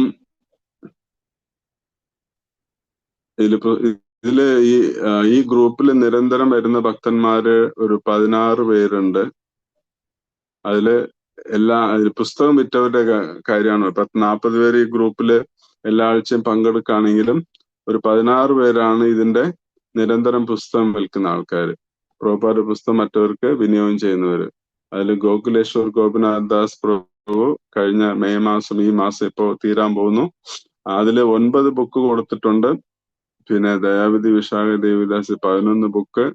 ഇതില് ഈ ഗ്രൂപ്പിൽ നിരന്തരം വരുന്ന ഭക്തന്മാര് ഒരു 16 പേരുണ്ട്. അതില് പുസ്തകം വിറ്റവരുടെ കാര്യമാണ്. 40 പേര് ഈ ഗ്രൂപ്പില് എല്ലാ ആഴ്ചയും പങ്കെടുക്കുകയാണെങ്കിലും ഒരു 16 പേരാണ് ഇതിന്റെ നിരന്തരം പുസ്തകം വിൽക്കുന്ന ആൾക്കാർ. പ്രഭുപാദ പുസ്തകം മറ്റവർക്ക് വിനിയോഗം ചെയ്യുന്നവര്. അതിൽ ഗോകുലേശ്വർ ഗോപിനാഥ് ദാസ് പ്രഭു കഴിഞ്ഞ മെയ് മാസം, ഈ മാസം ഇപ്പോ തീരാൻ പോകുന്നു, അതില് 9 ബുക്ക് കൊടുത്തിട്ടുണ്ട്. പിന്നെ ദയാവതി വിശാഖ ദേവിദാസ് 11 ബുക്ക്.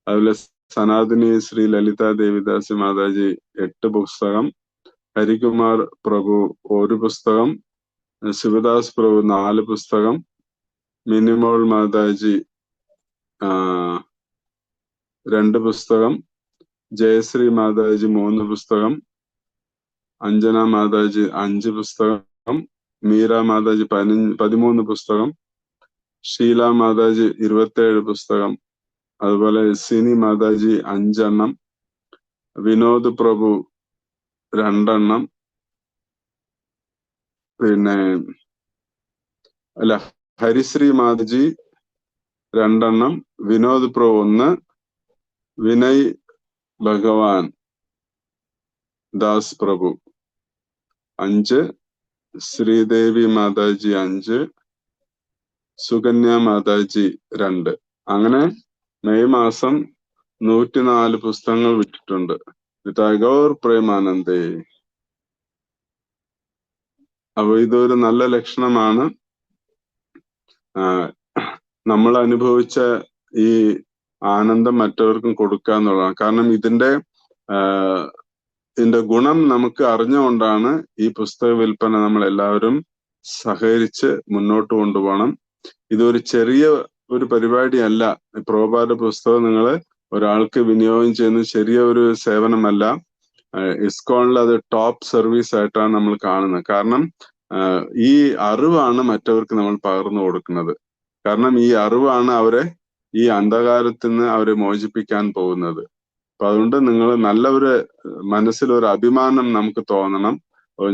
അതുപോലെ സനാതനി ശ്രീ ലളിത ദേവിദാസ് മാതാജി 8 പുസ്തകം. ഹരികുമാർ പ്രഭു 1 പുസ്തകം. ശിവദാസ് പ്രഭു 4 പുസ്തകം. മിനിമോൾ മാതാജി 2 പുസ്തകം. ജയശ്രീ മാതാജി 3 പുസ്തകം. അഞ്ജന മാതാജി 5 പുസ്തകം. മീര മാതാജി 13 പുസ്തകം, ഷീല മാതാജി 27 പുസ്തകം, അതുപോലെ സിനി മാതാജി 5 എണ്ണം, വിനോദ് പ്രഭു 2 എണ്ണം, പിന്നെ അല്ല ഹരിശ്രീ മാതാജി 2 എണ്ണം, വിനോദ് പ്രഭു 1, വിനയ് ഭഗവാൻ ദാസ് പ്രഭു 5, ശ്രീദേവി മാതാജി 5, സുകന്യ മാതാജി 2. അങ്ങനെ മെയ് മാസം 104 പുസ്തകങ്ങൾ വിറ്റിട്ടുണ്ട്. ടാഗോർ പ്രേമാനന്ദേ. അപ്പൊ ഇതൊരു നല്ല ലക്ഷണമാണ്. നമ്മൾ അനുഭവിച്ച ഈ ആനന്ദം മറ്റവർക്കും കൊടുക്കുക എന്നുള്ളതാണ്. കാരണം ഇതിന്റെ ഗുണം നമുക്ക് അറിഞ്ഞുകൊണ്ടാണ് ഈ പുസ്തക വിൽപ്പന നമ്മൾ എല്ലാവരും സഹകരിച്ച് മുന്നോട്ട് കൊണ്ടുപോകണം. ഇതൊരു ചെറിയ ഒരു പരിപാടിയല്ല. പ്രഭുപാദ പുസ്തകം നിങ്ങൾ ഒരാൾക്ക് വിനിയോഗം ചെയ്യുന്നത് ചെറിയ ഒരു സേവനമല്ല. ഇസ്കോണിൽ അത് ടോപ്പ് സർവീസ് ആയിട്ടാണ് നമ്മൾ കാണുന്നത്. കാരണം ഈ അറിവാണ് മറ്റവർക്ക് നമ്മൾ പകർന്നു കൊടുക്കുന്നത്. കാരണം ഈ അറിവാണ് അവരെ ഈ അന്ധകാരത്തിൽ നിന്ന് അവരെ മോചിപ്പിക്കാൻ പോകുന്നത്. അപ്പൊ അതുകൊണ്ട് നിങ്ങൾ നല്ല ഒരു മനസ്സിലൊരു അഭിമാനം നമുക്ക് തോന്നണം.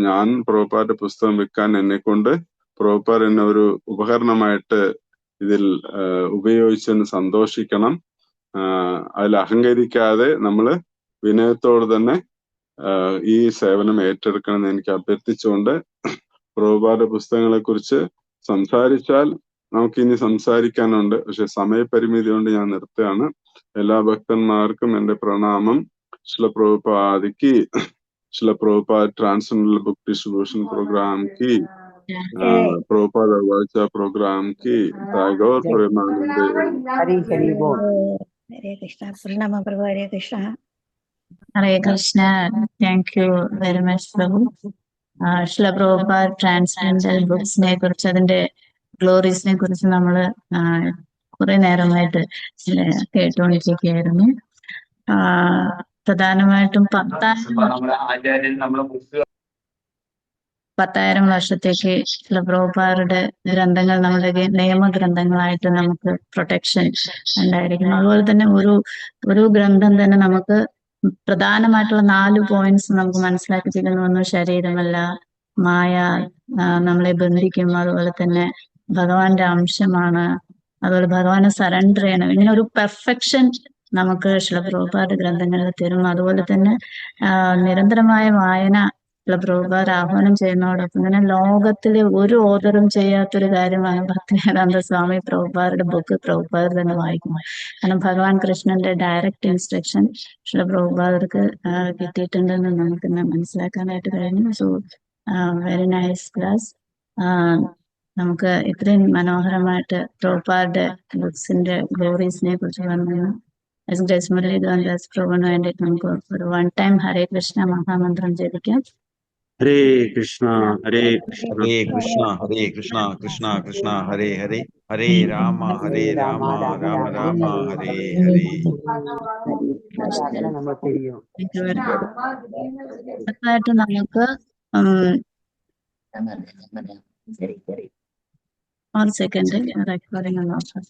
ഞാൻ പ്രഭുപാദ പുസ്തകം വിൽക്കാൻ എന്നെ കൊണ്ട് പ്രഭുപാദ് എന്നെ ഒരു ഉപകരണമായിട്ട് ഇതിൽ ഉപയോഗിച്ചെന്ന് സന്തോഷിക്കണം. അതിൽ അഹങ്കരിക്കാതെ നമ്മൾ വിനയത്തോട് തന്നെ ഈ സേവനം ഏറ്റെടുക്കണമെന്ന് എനിക്ക് അഭ്യർത്ഥിച്ചുകൊണ്ട്, പ്രഭുപാദ പുസ്തകങ്ങളെ കുറിച്ച് സംസാരിച്ചാൽ നമുക്കിനി സംസാരിക്കാനുണ്ട്. പക്ഷെ സമയപരിമിതി കൊണ്ട് ഞാൻ നിർത്തുകയാണ്. എല്ലാ ഭക്തന്മാർക്കും എന്റെ പ്രണാമം. श्रील प्रभुपाद की, Srila Prabhupada transcendental book distribution program की, प्रभुपाद वाचा प्रोग्राम की, टागोर प्रेमानंदे। हरि हरि बोल। हरे कृष्णा। प्रणाम प्रभु। Hare Krishna. Hare Krishna. Thank you very much प्रभु. श्रील प्रभुपाद ट्रांसजेंडर ബുക്സിനെ കുറിച്ച്, അതിന്റെ ഗ്ലോറീസിനെ കുറിച്ച് നമ്മൾ കുറെ നേരമായിട്ട് കേട്ടുകൊണ്ടിരിക്കുകയായിരുന്നു. പ്രധാനമായിട്ടും 10,000 വർഷത്തേക്ക് ശ്രീല പ്രഭുപാദരുടെ ഗ്രന്ഥങ്ങൾ നമ്മുടെ നിയമഗ്രന്ഥങ്ങളായിട്ട് നമുക്ക് പ്രൊട്ടക്ഷൻ ഉണ്ടായിരിക്കുന്നു. അതുപോലെ തന്നെ ഒരു ഗ്രന്ഥം തന്നെ നമുക്ക് പ്രധാനമായിട്ടുള്ള 4 പോയിന്റ്സ് നമുക്ക് മനസ്സിലാക്കി തരുന്നു. ഒന്ന് ശരീരമല്ല, മായ നമ്മളെ ബന്ധിക്കും, അതുപോലെ തന്നെ ഭഗവാന്റെ അംശമാണ്, അതുപോലെ ഭഗവാനെ സറണ്ടർ ചെയ്യണം. ഇങ്ങനെ ഒരു പെർഫെക്ഷൻ നമുക്ക് ശ്രീല പ്രഭുപാദ ഗ്രന്ഥങ്ങളിൽ തരും. അതുപോലെ തന്നെ നിരന്തരമായ വായന ശ്രീല പ്രഭുപാദ് ആഹ്വാനം ചെയ്യുന്നതോടൊപ്പം തന്നെ ലോകത്തിലെ ഒരു ഓതറും ചെയ്യാത്തൊരു കാര്യമാണ് ഭക്തിവേദാന്ത സ്വാമി പ്രഭുപാദരുടെ ബുക്ക് പ്രഭുപാദർ തന്നെ വായിക്കുന്നത്. കാരണം ഭഗവാൻ കൃഷ്ണന്റെ ഡയറക്റ്റ് ഇൻസ്ട്രക്ഷൻ ശ്രീല പ്രഭുപാദർക്ക് കിട്ടിയിട്ടുണ്ടെന്ന് നമുക്ക് മനസ്സിലാക്കാനായിട്ട് കഴിഞ്ഞു. So very nice class. നമുക്ക് ഇത്രയും മനോഹരമായിട്ട് പ്രഭുപാദരുടെ ബുക്സിന്റെ ഗ്ലോറീസിനെ കുറിച്ച് പറഞ്ഞു. ഗ്രേസ് മുരളീധരൻദാസ് പ്രഭുവിന് വേണ്ടിയിട്ട് നമുക്ക് ഒരു 1 ടൈം ഹരേ കൃഷ്ണ മഹാമന്ത്രം ജപിക്കാം. ഹരേ കൃഷ്ണ ഹരേ കൃഷ്ണ हरे कृष्णा कृष्णा कृष्णा हरे हरे, हरे राम राम राम हरे हरे. അടുത്തായിട്ട് നമുക്ക് 1 സെക്കൻഡ് റെക്കോർഡിംഗ് നോക്കാം.